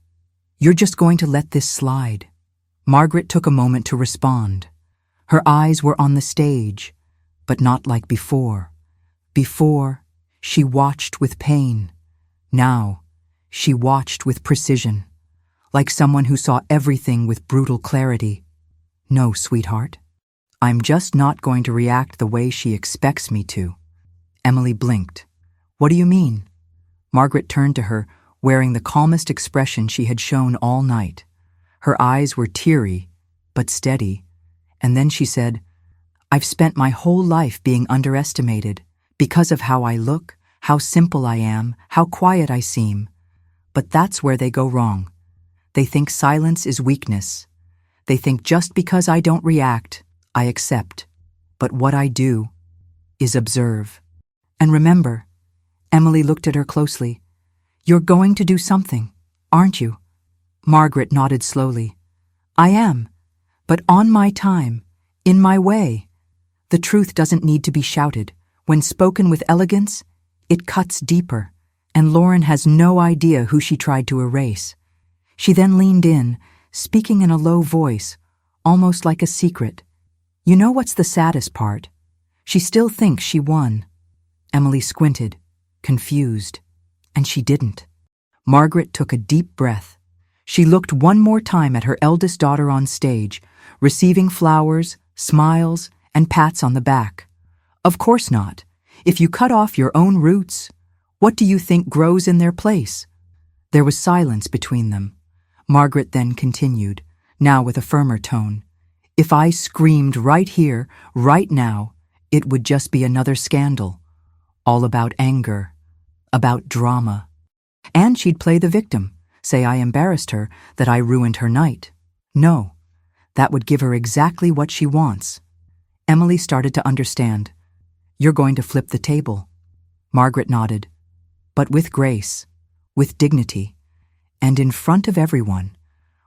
you're just going to let this slide. Margaret took a moment to respond. Her eyes were on the stage, but not like before. Before, she watched with pain. Now, she watched with precision, like someone who saw everything with brutal clarity. No, sweetheart. I'm just not going to react the way she expects me to. Emily blinked. What do you mean? Margaret turned to her, wearing the calmest expression she had shown all night. Her eyes were teary, but steady, and then she said, I've spent my whole life being underestimated because of how I look, how simple I am, how quiet I seem. But that's where they go wrong. They think silence is weakness. They think just because I don't react, I accept. But what I do is observe. And remember, Emily looked at her closely, you're going to do something, aren't you? Margaret nodded slowly. I am, but on my time, in my way. The truth doesn't need to be shouted. When spoken with elegance, it cuts deeper, and Lauren has no idea who she tried to erase. She then leaned in, speaking in a low voice, almost like a secret. You know what's the saddest part? She still thinks she won. Emily squinted, confused, and she didn't. Margaret took a deep breath. She looked one more time at her eldest daughter on stage, receiving flowers, smiles, and pats on the back. Of course not. If you cut off your own roots, what do you think grows in their place? There was silence between them. Margaret then continued, now with a firmer tone. If I screamed right here, right now, it would just be another scandal. All about anger, about drama. And she'd play the victim, say I embarrassed her, that I ruined her night. No, that would give her exactly what she wants. Emily started to understand. "You're going to flip the table." Margaret nodded, but with grace, with dignity, and in front of everyone.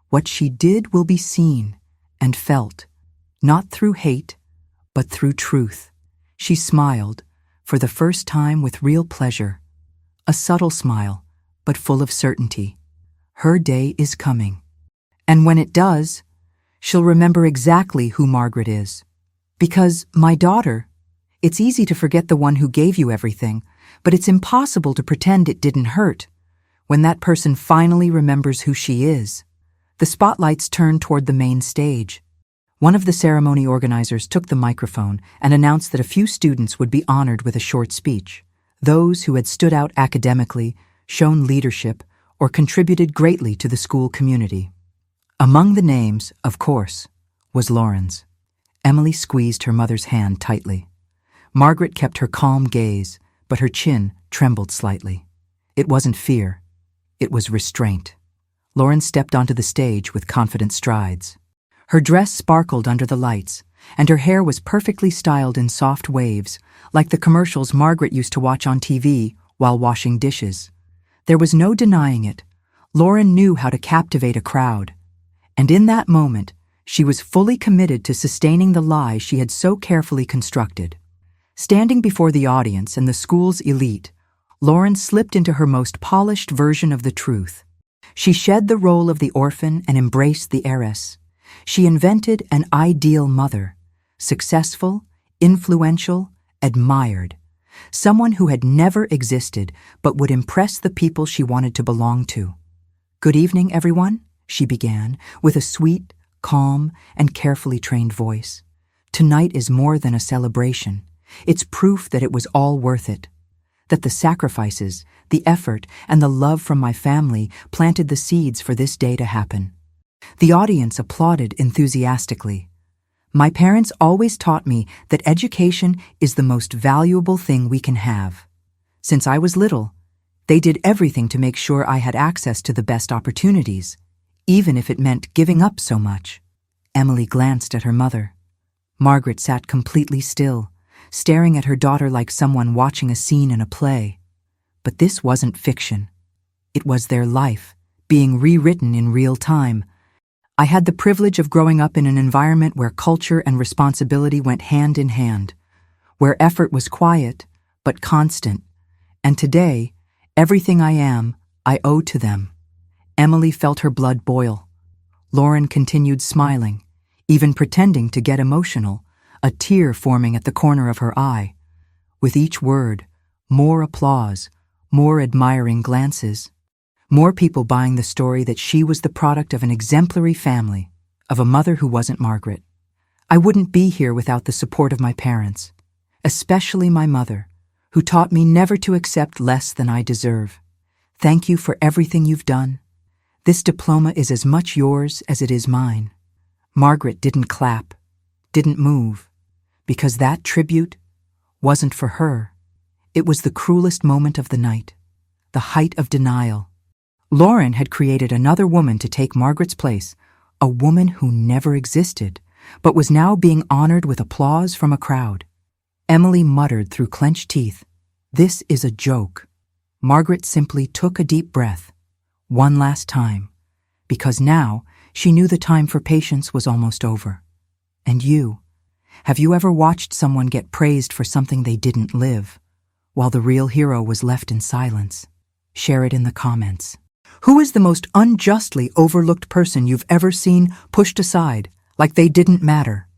What she did will be seen and felt, not through hate, but through truth. She smiled, for the first time with real pleasure. A subtle smile, but full of certainty. Her day is coming. And when it does, she'll remember exactly who Margaret is. Because, my daughter, it's easy to forget the one who gave you everything, but it's impossible to pretend it didn't hurt. When that person finally remembers who she is, the spotlights turn toward the main stage. One of the ceremony organizers took the microphone and announced that a few students would be honored with a short speech. Those who had stood out academically, shown leadership, or contributed greatly to the school community. Among the names, of course, was Lauren's. Emily squeezed her mother's hand tightly. Margaret kept her calm gaze, but her chin trembled slightly. It wasn't fear. It was restraint. Lauren stepped onto the stage with confident strides. Her dress sparkled under the lights, and her hair was perfectly styled in soft waves, like the commercials Margaret used to watch on TV while washing dishes. There was no denying it. Lauren knew how to captivate a crowd. And in that moment, she was fully committed to sustaining the lie she had so carefully constructed. Standing before the audience and the school's elite, Lauren slipped into her most polished version of the truth. She shed the role of the orphan and embraced the heiress. She invented an ideal mother, successful, influential, admired, someone who had never existed but would impress the people she wanted to belong to. "Good evening, everyone," she began, with a sweet, calm, and carefully trained voice. "Tonight is more than a celebration. It's proof that it was all worth it. That the sacrifices, the effort, and the love from my family planted the seeds for this day to happen." The audience applauded enthusiastically. "My parents always taught me that education is the most valuable thing we can have. Since I was little, they did everything to make sure I had access to the best opportunities, even if it meant giving up so much." Emily glanced at her mother. Margaret sat completely still, staring at her daughter like someone watching a scene in a play. But this wasn't fiction. It was their life, being rewritten in real time. I had the privilege of growing up in an environment where culture and responsibility went hand in hand, where effort was quiet but constant, and today, everything I am, I owe to them. Emily felt her blood boil. Lauren continued smiling, even pretending to get emotional, a tear forming at the corner of her eye. With each word, more applause, more admiring glances. More people buying the story that she was the product of an exemplary family, of a mother who wasn't Margaret. I wouldn't be here without the support of my parents, especially my mother, who taught me never to accept less than I deserve. Thank you for everything you've done. This diploma is as much yours as it is mine." Margaret didn't clap, didn't move, because that tribute wasn't for her. It was the cruelest moment of the night, the height of denial. Lauren had created another woman to take Margaret's place, a woman who never existed, but was now being honored with applause from a crowd. Emily muttered through clenched teeth, "This is a joke." Margaret simply took a deep breath, one last time, because now she knew the time for patience was almost over. And you, have you ever watched someone get praised for something they didn't live, while the real hero was left in silence? Share it in the comments. Who is the most unjustly overlooked person you've ever seen pushed aside, like they didn't matter?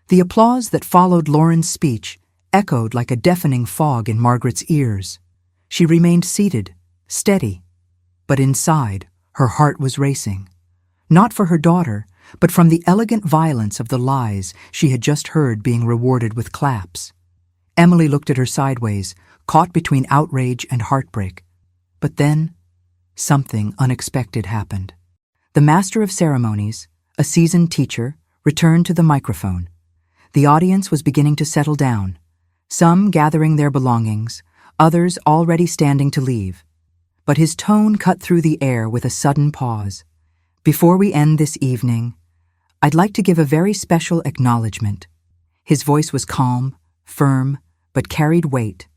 The applause that followed Lauren's speech echoed like a deafening fog in Margaret's ears. She remained seated, steady, but inside, her heart was racing. Not for her daughter, but from the elegant violence of the lies she had just heard being rewarded with claps. Emily looked at her sideways, caught between outrage and heartbreak. But then, something unexpected happened. The master of ceremonies, a seasoned teacher, returned to the microphone. The audience was beginning to settle down, some gathering their belongings, others already standing to leave. But his tone cut through the air with a sudden pause. "Before we end this evening, I'd like to give a very special acknowledgement." His voice was calm, firm, but carried weight.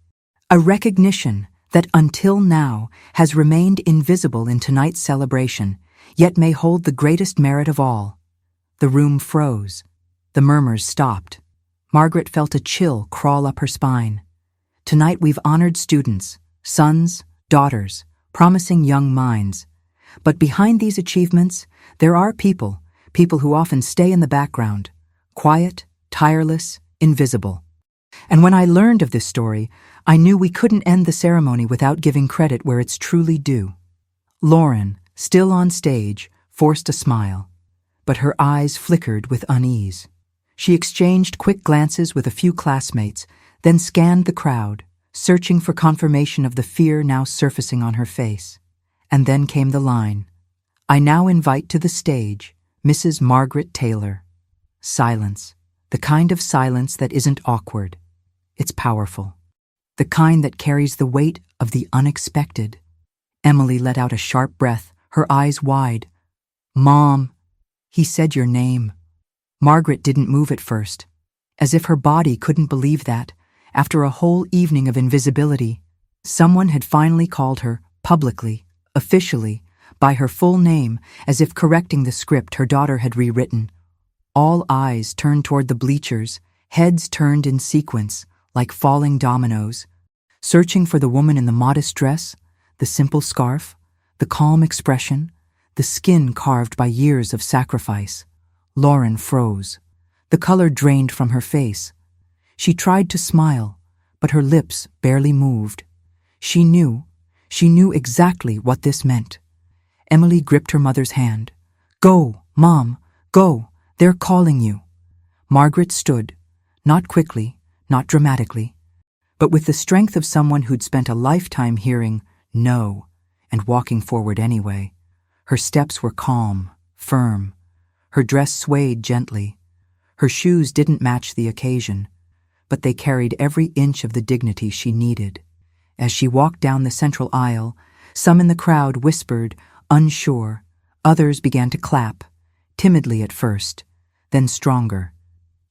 A recognition that until now has remained invisible in tonight's celebration, yet may hold the greatest merit of all. The room froze. The murmurs stopped. Margaret felt a chill crawl up her spine. Tonight we've honored students, sons, daughters, promising young minds. But behind these achievements, there are people who often stay in the background, quiet, tireless, invisible. And when I learned of this story, I knew we couldn't end the ceremony without giving credit where it's truly due. Lauren, still on stage, forced a smile, but her eyes flickered with unease. She exchanged quick glances with a few classmates, then scanned the crowd, searching for confirmation of the fear now surfacing on her face. And then came the line, "I now invite to the stage Mrs. Margaret Taylor." Silence, the kind of silence that isn't awkward. It's powerful. The kind that carries the weight of the unexpected. Emily let out a sharp breath, her eyes wide. "Mom," he said your name. Margaret didn't move at first, as if her body couldn't believe that, after a whole evening of invisibility, someone had finally called her, publicly, officially, by her full name, as if correcting the script her daughter had rewritten. All eyes turned toward the bleachers, heads turned in sequence, like falling dominoes, searching for the woman in the modest dress, the simple scarf, the calm expression, the skin carved by years of sacrifice. Lauren froze. The color drained from her face. She tried to smile, but her lips barely moved. She knew exactly what this meant. Emily gripped her mother's hand. "Go, Mom, go, they're calling you." Margaret stood, not quickly, not dramatically, but with the strength of someone who'd spent a lifetime hearing no and walking forward anyway. Her steps were calm, firm. Her dress swayed gently. Her shoes didn't match the occasion, but they carried every inch of the dignity she needed. As she walked down the central aisle, some in the crowd whispered, unsure. Others began to clap, timidly at first, then stronger,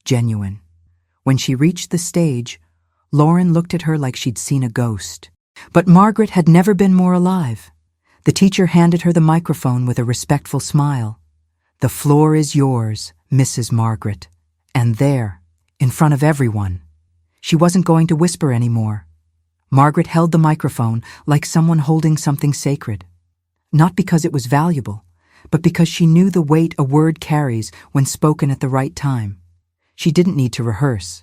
genuine. When she reached the stage, Lauren looked at her like she'd seen a ghost. But Margaret had never been more alive. The teacher handed her the microphone with a respectful smile. "The floor is yours, Mrs. Margaret." And there, in front of everyone, she wasn't going to whisper anymore. Margaret held the microphone like someone holding something sacred. Not because it was valuable, but because she knew the weight a word carries when spoken at the right time. She didn't need to rehearse.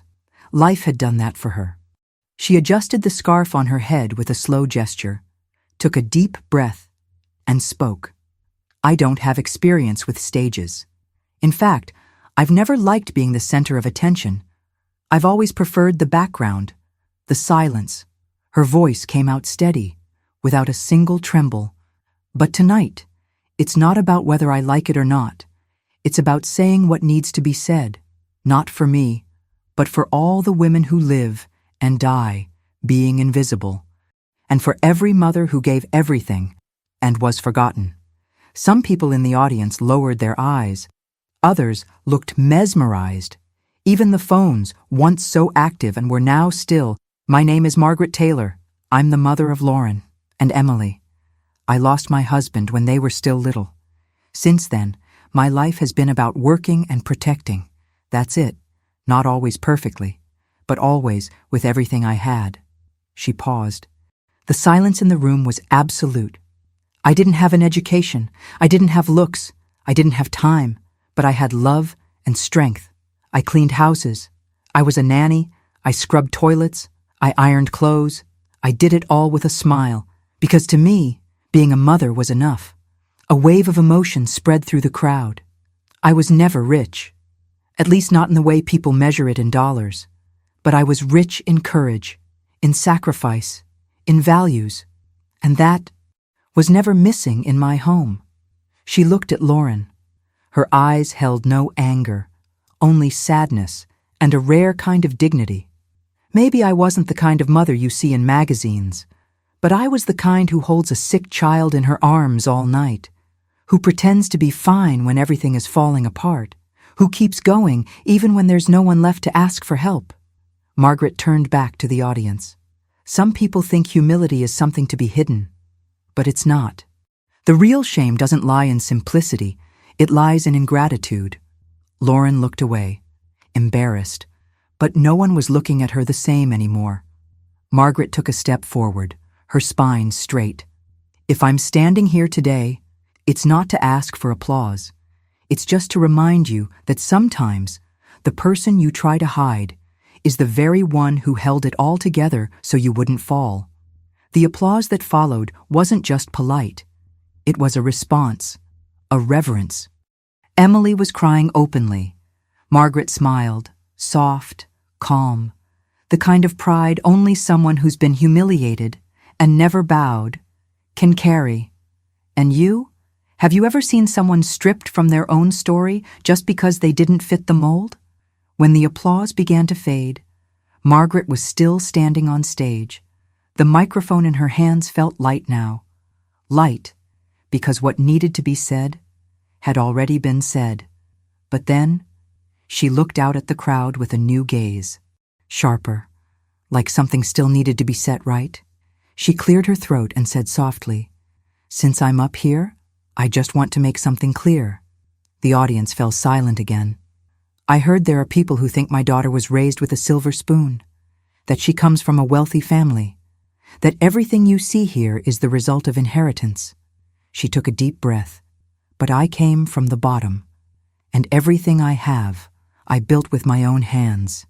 Life had done that for her. She adjusted the scarf on her head with a slow gesture, took a deep breath, and spoke. "I don't have experience with stages. In fact, I've never liked being the center of attention. I've always preferred the background, the silence." Her voice came out steady, without a single tremble. "But tonight, it's not about whether I like it or not. It's about saying what needs to be said, not for me, but for all the women who live and die being invisible, and for every mother who gave everything and was forgotten." Some people in the audience lowered their eyes. Others looked mesmerized. Even the phones, once so active and were now still. "My name is Margaret Taylor. I'm the mother of Lauren and Emily. I lost my husband when they were still little. Since then, my life has been about working and protecting. That's it. Not always perfectly, but always with everything I had." She paused. The silence in the room was absolute. I didn't have an education. I didn't have looks. I didn't have time, but I had love and strength. I cleaned houses. I was a nanny. I scrubbed toilets. I ironed clothes. I did it all with a smile, because to me, being a mother was enough. A wave of emotion spread through the crowd. I was never rich, at least not in the way people measure it in dollars, but I was rich in courage, in sacrifice, in values, and that was never missing in my home. She looked at Lauren. Her eyes held no anger, only sadness and a rare kind of dignity. Maybe I wasn't the kind of mother you see in magazines, but I was the kind who holds a sick child in her arms all night, who pretends to be fine when everything is falling apart, who keeps going even when there's no one left to ask for help. Margaret turned back to the audience. Some people think humility is something to be hidden, but it's not. The real shame doesn't lie in simplicity, it lies in ingratitude. Lauren looked away, embarrassed, but no one was looking at her the same anymore. Margaret took a step forward, her spine straight. If I'm standing here today, it's not to ask for applause. It's just to remind you that sometimes the person you try to hide is the very one who held it all together so you wouldn't fall. The applause that followed wasn't just polite. It was a response, a reverence. Emily was crying openly. Margaret smiled, soft, calm, the kind of pride only someone who's been humiliated and never bowed can carry. And you? Have you ever seen someone stripped from their own story just because they didn't fit the mold? When the applause began to fade, Margaret was still standing on stage. The microphone in her hands felt light now. Light, because what needed to be said had already been said. But then, she looked out at the crowd with a new gaze. Sharper, like something still needed to be set right. She cleared her throat and said softly, "Since I'm up here, I just want to make something clear." The audience fell silent again. "I heard there are people who think my daughter was raised with a silver spoon, that she comes from a wealthy family, that everything you see here is the result of inheritance." She took a deep breath. "But I came from the bottom, and everything I have, I built with my own hands.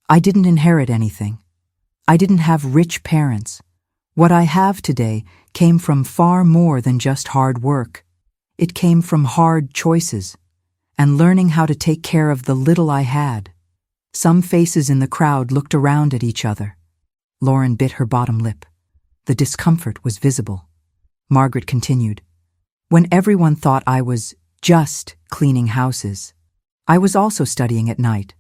I didn't inherit anything. I didn't have rich parents. What I have today came from far more than just hard work. It came from hard choices and learning how to take care of the little I had." Some faces in the crowd looked around at each other. Lauren bit her bottom lip. The discomfort was visible. Margaret continued, "When everyone thought I was just cleaning houses, I was also studying at night.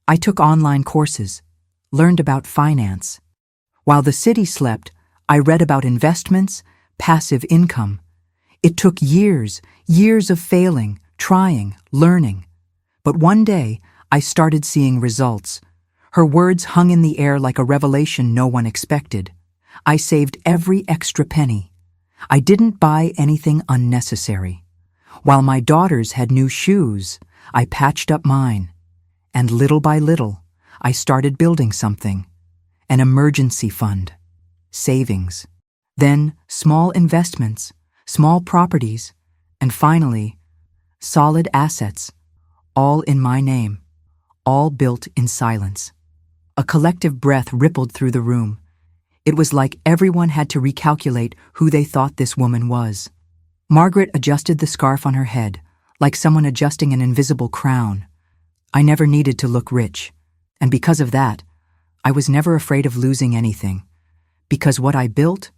I took online courses, learned about finance. While the city slept, I read about investments, passive income. It took years of failing, trying, learning. But one day, I started seeing results." Her words hung in the air like a revelation no one expected. "I saved every extra penny. I didn't buy anything unnecessary. While my daughters had new shoes, I patched up mine. And little by little, I started building something. An emergency fund. Savings. Then small investments, small properties, and finally, solid assets, all in my name, all built in silence." A collective breath rippled through the room. It was like everyone had to recalculate who they thought this woman was. Margaret adjusted the scarf on her head, like someone adjusting an invisible crown. "I never needed to look rich, and because of that, I was never afraid of losing anything. Because what I built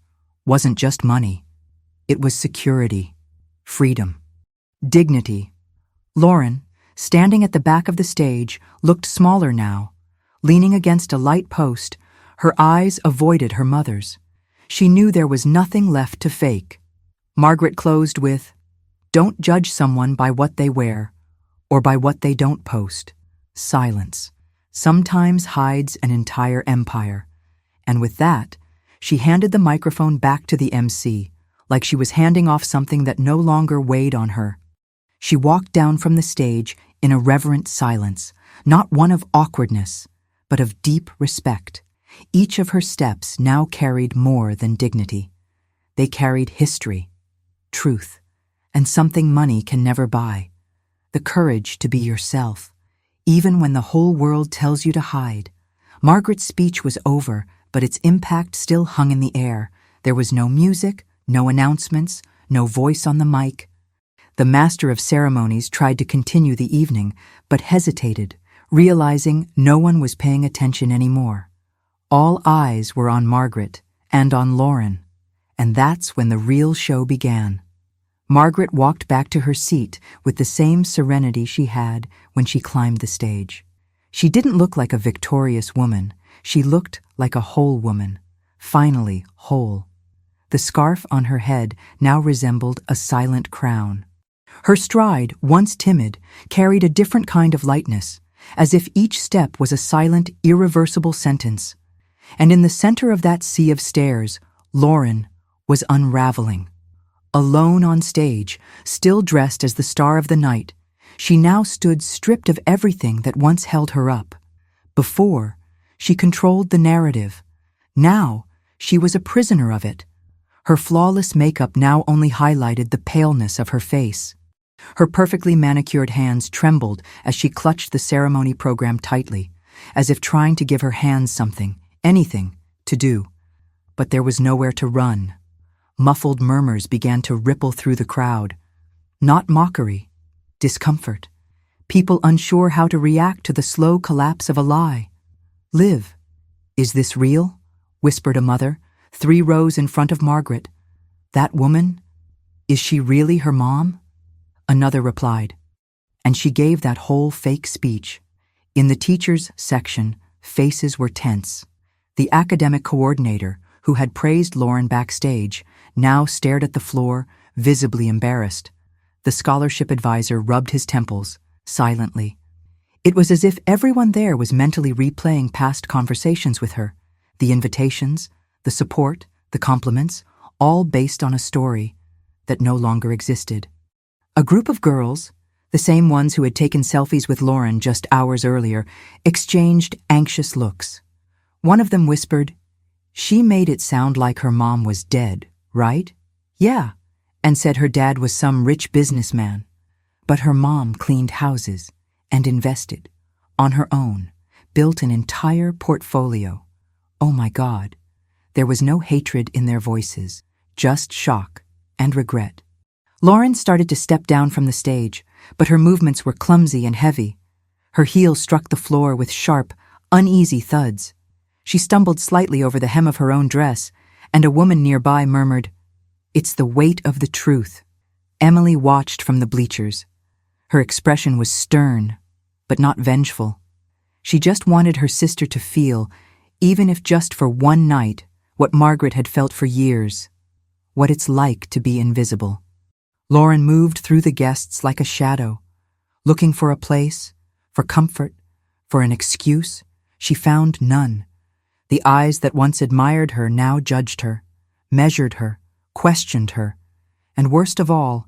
wasn't just money. It was security, freedom, dignity." Lauren, standing at the back of the stage, looked smaller now. Leaning against a light post, her eyes avoided her mother's. She knew there was nothing left to fake. Margaret closed with, "Don't judge someone by what they wear, or by what they don't post." Silence sometimes hides an entire empire. And with that, she handed the microphone back to the MC, like she was handing off something that no longer weighed on her. She walked down from the stage in a reverent silence, not one of awkwardness, but of deep respect. Each of her steps now carried more than dignity. They carried history, truth, and something money can never buy. The courage to be yourself, even when the whole world tells you to hide. Margaret's speech was over, but its impact still hung in the air. There was no music, no announcements, no voice on the mic. The master of ceremonies tried to continue the evening, but hesitated, realizing no one was paying attention anymore. All eyes were on Margaret and on Lauren, and that's when the real show began. Margaret walked back to her seat with the same serenity she had when she climbed the stage. She didn't look like a victorious woman. She looked like a whole woman, finally whole. The scarf on her head now resembled a silent crown. Her stride, once timid, carried a different kind of lightness, as if each step was a silent, irreversible sentence. And in the center of that sea of stairs, Lauren was unraveling. Alone on stage, still dressed as the star of the night, she now stood stripped of everything that once held her up. Before, she controlled the narrative. Now, she was a prisoner of it. Her flawless makeup now only highlighted the paleness of her face. Her perfectly manicured hands trembled as she clutched the ceremony program tightly, as if trying to give her hands something, anything, to do. But there was nowhere to run. Muffled murmurs began to ripple through the crowd. Not mockery, discomfort. People unsure how to react to the slow collapse of a lie. "Liv, is this real?" whispered a mother, 3 rows in front of Margaret. "That woman? Is she really her mom?" Another replied. And she gave that whole fake speech. In the teachers' section, faces were tense. The academic coordinator, who had praised Lauren backstage, now stared at the floor, visibly embarrassed. The scholarship advisor rubbed his temples, silently. It was as if everyone there was mentally replaying past conversations with her. The invitations, the support, the compliments, all based on a story that no longer existed. A group of girls, the same ones who had taken selfies with Lauren just hours earlier, exchanged anxious looks. One of them whispered, "She made it sound like her mom was dead, right?" "Yeah," and said her dad was some rich businessman. But her mom cleaned houses and invested, on her own, built an entire portfolio. Oh my God. There was no hatred in their voices, just shock and regret. Lauren started to step down from the stage, but her movements were clumsy and heavy. Her heels struck the floor with sharp, uneasy thuds. She stumbled slightly over the hem of her own dress, and a woman nearby murmured, "It's the weight of the truth." Emily watched from the bleachers. Her expression was stern, but not vengeful. She just wanted her sister to feel, even if just for one night, what Margaret had felt for years, what it's like to be invisible. Lauren moved through the guests like a shadow, looking for a place, for comfort, for an excuse. She found none. The eyes that once admired her now judged her, measured her, questioned her, and worst of all,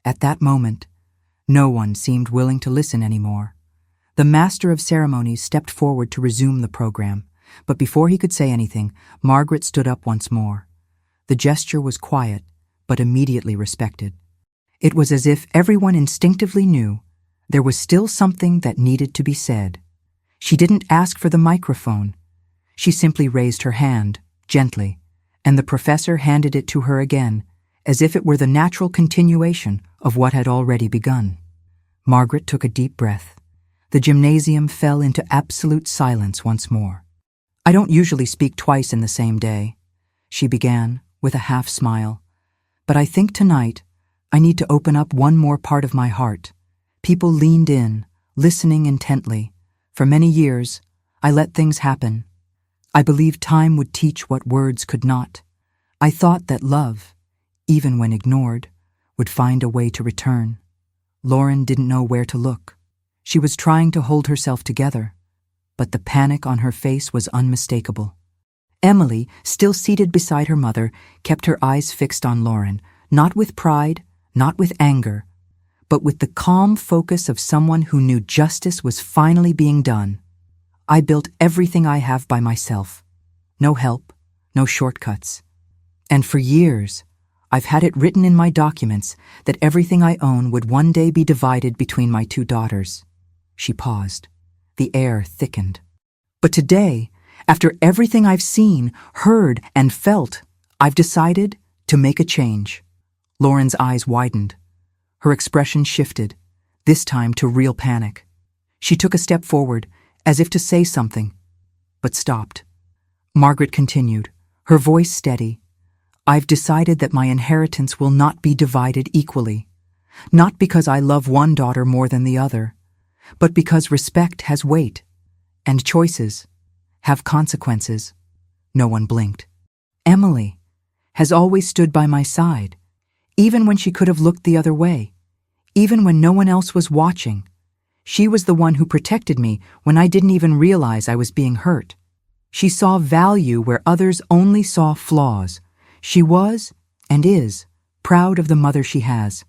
at that moment, no one seemed willing to listen anymore. The master of ceremonies stepped forward to resume the program, but before he could say anything, Margaret stood up once more. The gesture was quiet, but immediately respected. It was as if everyone instinctively knew there was still something that needed to be said. She didn't ask for the microphone. She simply raised her hand, gently, and the professor handed it to her again, as if it were the natural continuation of what had already begun. Margaret took a deep breath. The gymnasium fell into absolute silence once more. "I don't usually speak twice in the same day," she began, with a half smile. "But I think tonight I need to open up one more part of my heart." People leaned in, listening intently. For many years, I let things happen. I believed time would teach what words could not. I thought that love, even when ignored, would find a way to return. Lauren didn't know where to look. She was trying to hold herself together, but the panic on her face was unmistakable. Emily, still seated beside her mother, kept her eyes fixed on Lauren, not with pride, not with anger, but with the calm focus of someone who knew justice was finally being done. "I built everything I have by myself. No help, no shortcuts. And for years, I've had it written in my documents that everything I own would one day be divided between my 2 daughters. She paused. The air thickened. But today, after everything I've seen, heard, and felt, I've decided to make a change. Lauren's eyes widened. Her expression shifted, this time to real panic. She took a step forward, as if to say something, but stopped. Margaret continued, her voice steady. I've decided that my inheritance will not be divided equally, not because I love one daughter more than the other, but because respect has weight, and choices have consequences. No one blinked. Emily has always stood by my side, even when she could have looked the other way, even when no one else was watching. She was the one who protected me when I didn't even realize I was being hurt. She saw value where others only saw flaws. She was, and is, proud of the mother she has.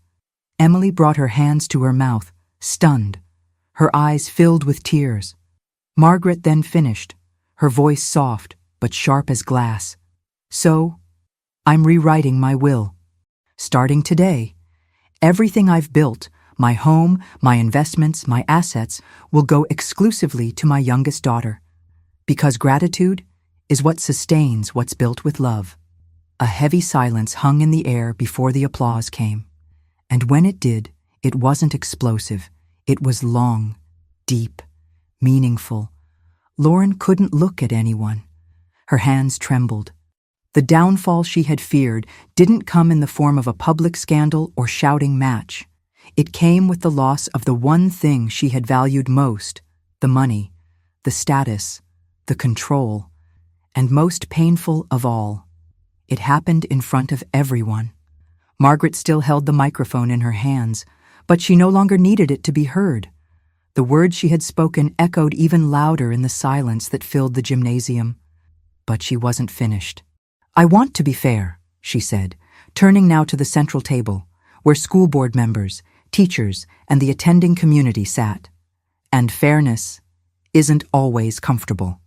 Emily brought her hands to her mouth, stunned, her eyes filled with tears. Margaret then finished, her voice soft but sharp as glass. So, I'm rewriting my will. Starting today, everything I've built, my home, my investments, my assets, will go exclusively to my youngest daughter. Because gratitude is what sustains what's built with love. A heavy silence hung in the air before the applause came. And when it did, it wasn't explosive. It was long, deep, meaningful. Lauren couldn't look at anyone. Her hands trembled. The downfall she had feared didn't come in the form of a public scandal or shouting match. It came with the loss of the one thing she had valued most, the money, the status, the control, and most painful of all, it happened in front of everyone. Margaret still held the microphone in her hands, but she no longer needed it to be heard. The words she had spoken echoed even louder in the silence that filled the gymnasium. But she wasn't finished. I want to be fair, she said, turning now to the central table, where school board members, teachers, and the attending community sat. And fairness isn't always comfortable.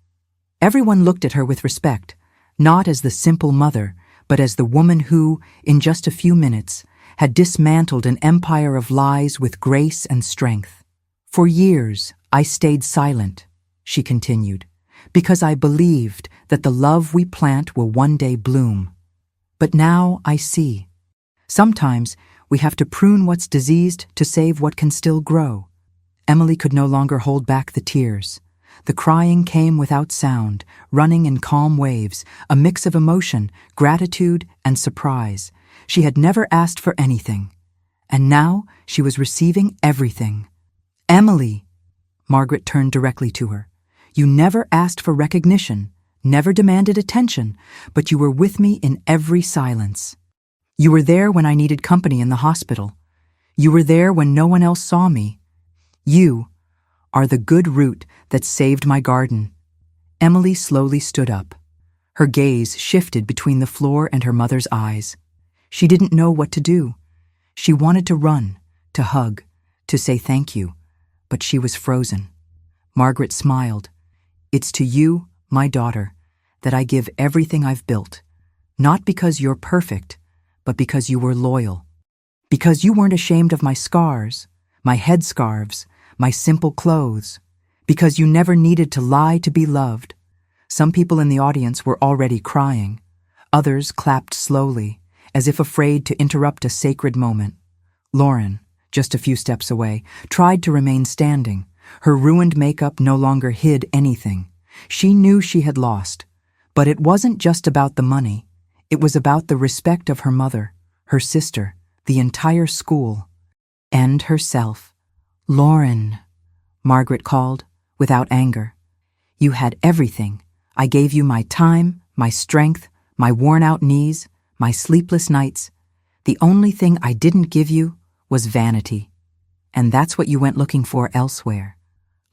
Everyone looked at her with respect, not as the simple mother, but as the woman who, in just a few minutes, had dismantled an empire of lies with grace and strength. For years, I stayed silent, she continued, because I believed that the love we plant will one day bloom. But now I see. Sometimes we have to prune what's diseased to save what can still grow. Emily could no longer hold back the tears. The crying came without sound, running in calm waves, a mix of emotion, gratitude, and surprise. She had never asked for anything, and now she was receiving everything. Emily, Margaret turned directly to her. You never asked for recognition, never demanded attention, but you were with me in every silence. You were there when I needed company in the hospital. You were there when no one else saw me. You are the good root that saved my garden. Emily slowly stood up. Her gaze shifted between the floor and her mother's eyes. She didn't know what to do. She wanted to run, to hug, to say thank you, but she was frozen. Margaret smiled. It's to you, my daughter, that I give everything I've built, not because you're perfect, but because you were loyal. Because you weren't ashamed of my scars, my headscarves, my simple clothes, because you never needed to lie to be loved. Some people in the audience were already crying. Others clapped slowly, as if afraid to interrupt a sacred moment. Lauren, just a few steps away, tried to remain standing. Her ruined makeup no longer hid anything. She knew she had lost. But it wasn't just about the money. It was about the respect of her mother, her sister, the entire school, and herself. Lauren, Margaret called, without anger. You had everything. I gave you my time, my strength, my worn-out knees, my sleepless nights. The only thing I didn't give you was vanity. And that's what you went looking for elsewhere.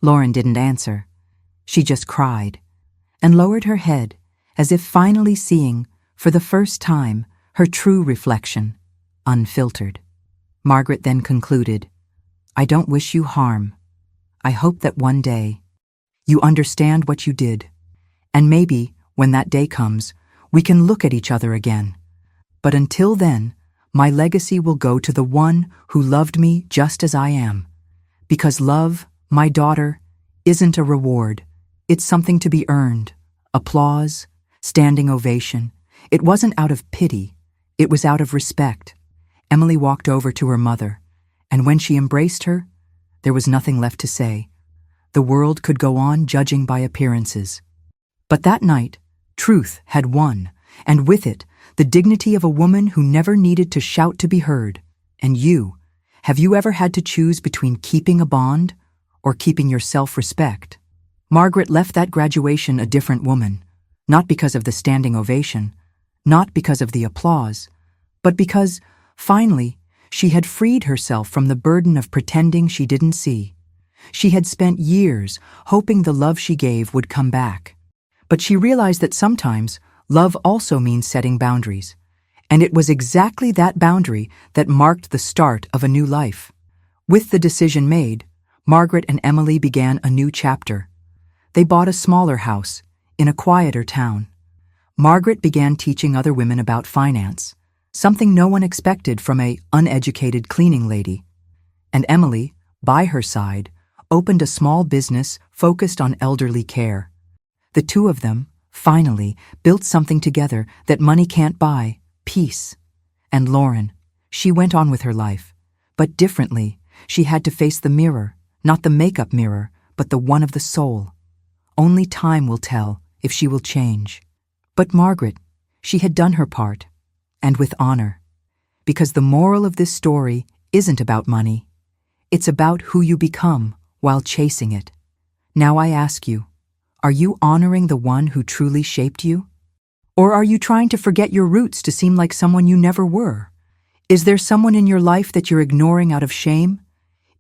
Lauren didn't answer. She just cried, and lowered her head, as if finally seeing, for the first time, her true reflection, unfiltered. Margaret then concluded, I don't wish you harm. I hope that one day you understand what you did, and maybe, when that day comes, we can look at each other again. But until then, my legacy will go to the one who loved me just as I am. Because love, my daughter, isn't a reward. It's something to be earned. Applause, standing ovation. It wasn't out of pity. It was out of respect. Emily walked over to her mother, and when she embraced her, there was nothing left to say. The world could go on judging by appearances. But that night, truth had won, and with it, the dignity of a woman who never needed to shout to be heard. And you, have you ever had to choose between keeping a bond or keeping your self-respect? Margaret left that graduation a different woman, not because of the standing ovation, not because of the applause, but because, finally, she had freed herself from the burden of pretending she didn't see. She had spent years hoping the love she gave would come back. But she realized that sometimes love also means setting boundaries. And it was exactly that boundary that marked the start of a new life. With the decision made, Margaret and Emily began a new chapter. They bought a smaller house in a quieter town. Margaret began teaching other women about finance, something no one expected from an uneducated cleaning lady. And Emily, by her side, opened a small business focused on elderly care. The two of them, finally, built something together that money can't buy: peace. And Lauren, she went on with her life, but differently. She had to face the mirror, not the makeup mirror, but the one of the soul. Only time will tell if she will change. But Margaret, she had done her part, and with honor. Because the moral of this story isn't about money. It's about who you become while chasing it. Now I ask you, are you honoring the one who truly shaped you? Or are you trying to forget your roots to seem like someone you never were? Is there someone in your life that you're ignoring out of shame?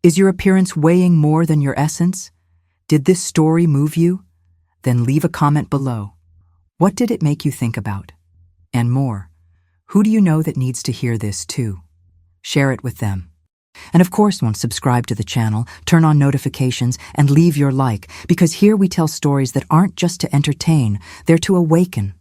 Is your appearance weighing more than your essence? Did this story move you? Then leave a comment below. What did it make you think about? And more, who do you know that needs to hear this too? Share it with them. And of course, subscribe to the channel, turn on notifications, and leave your like, because here we tell stories that aren't just to entertain, they're to awaken.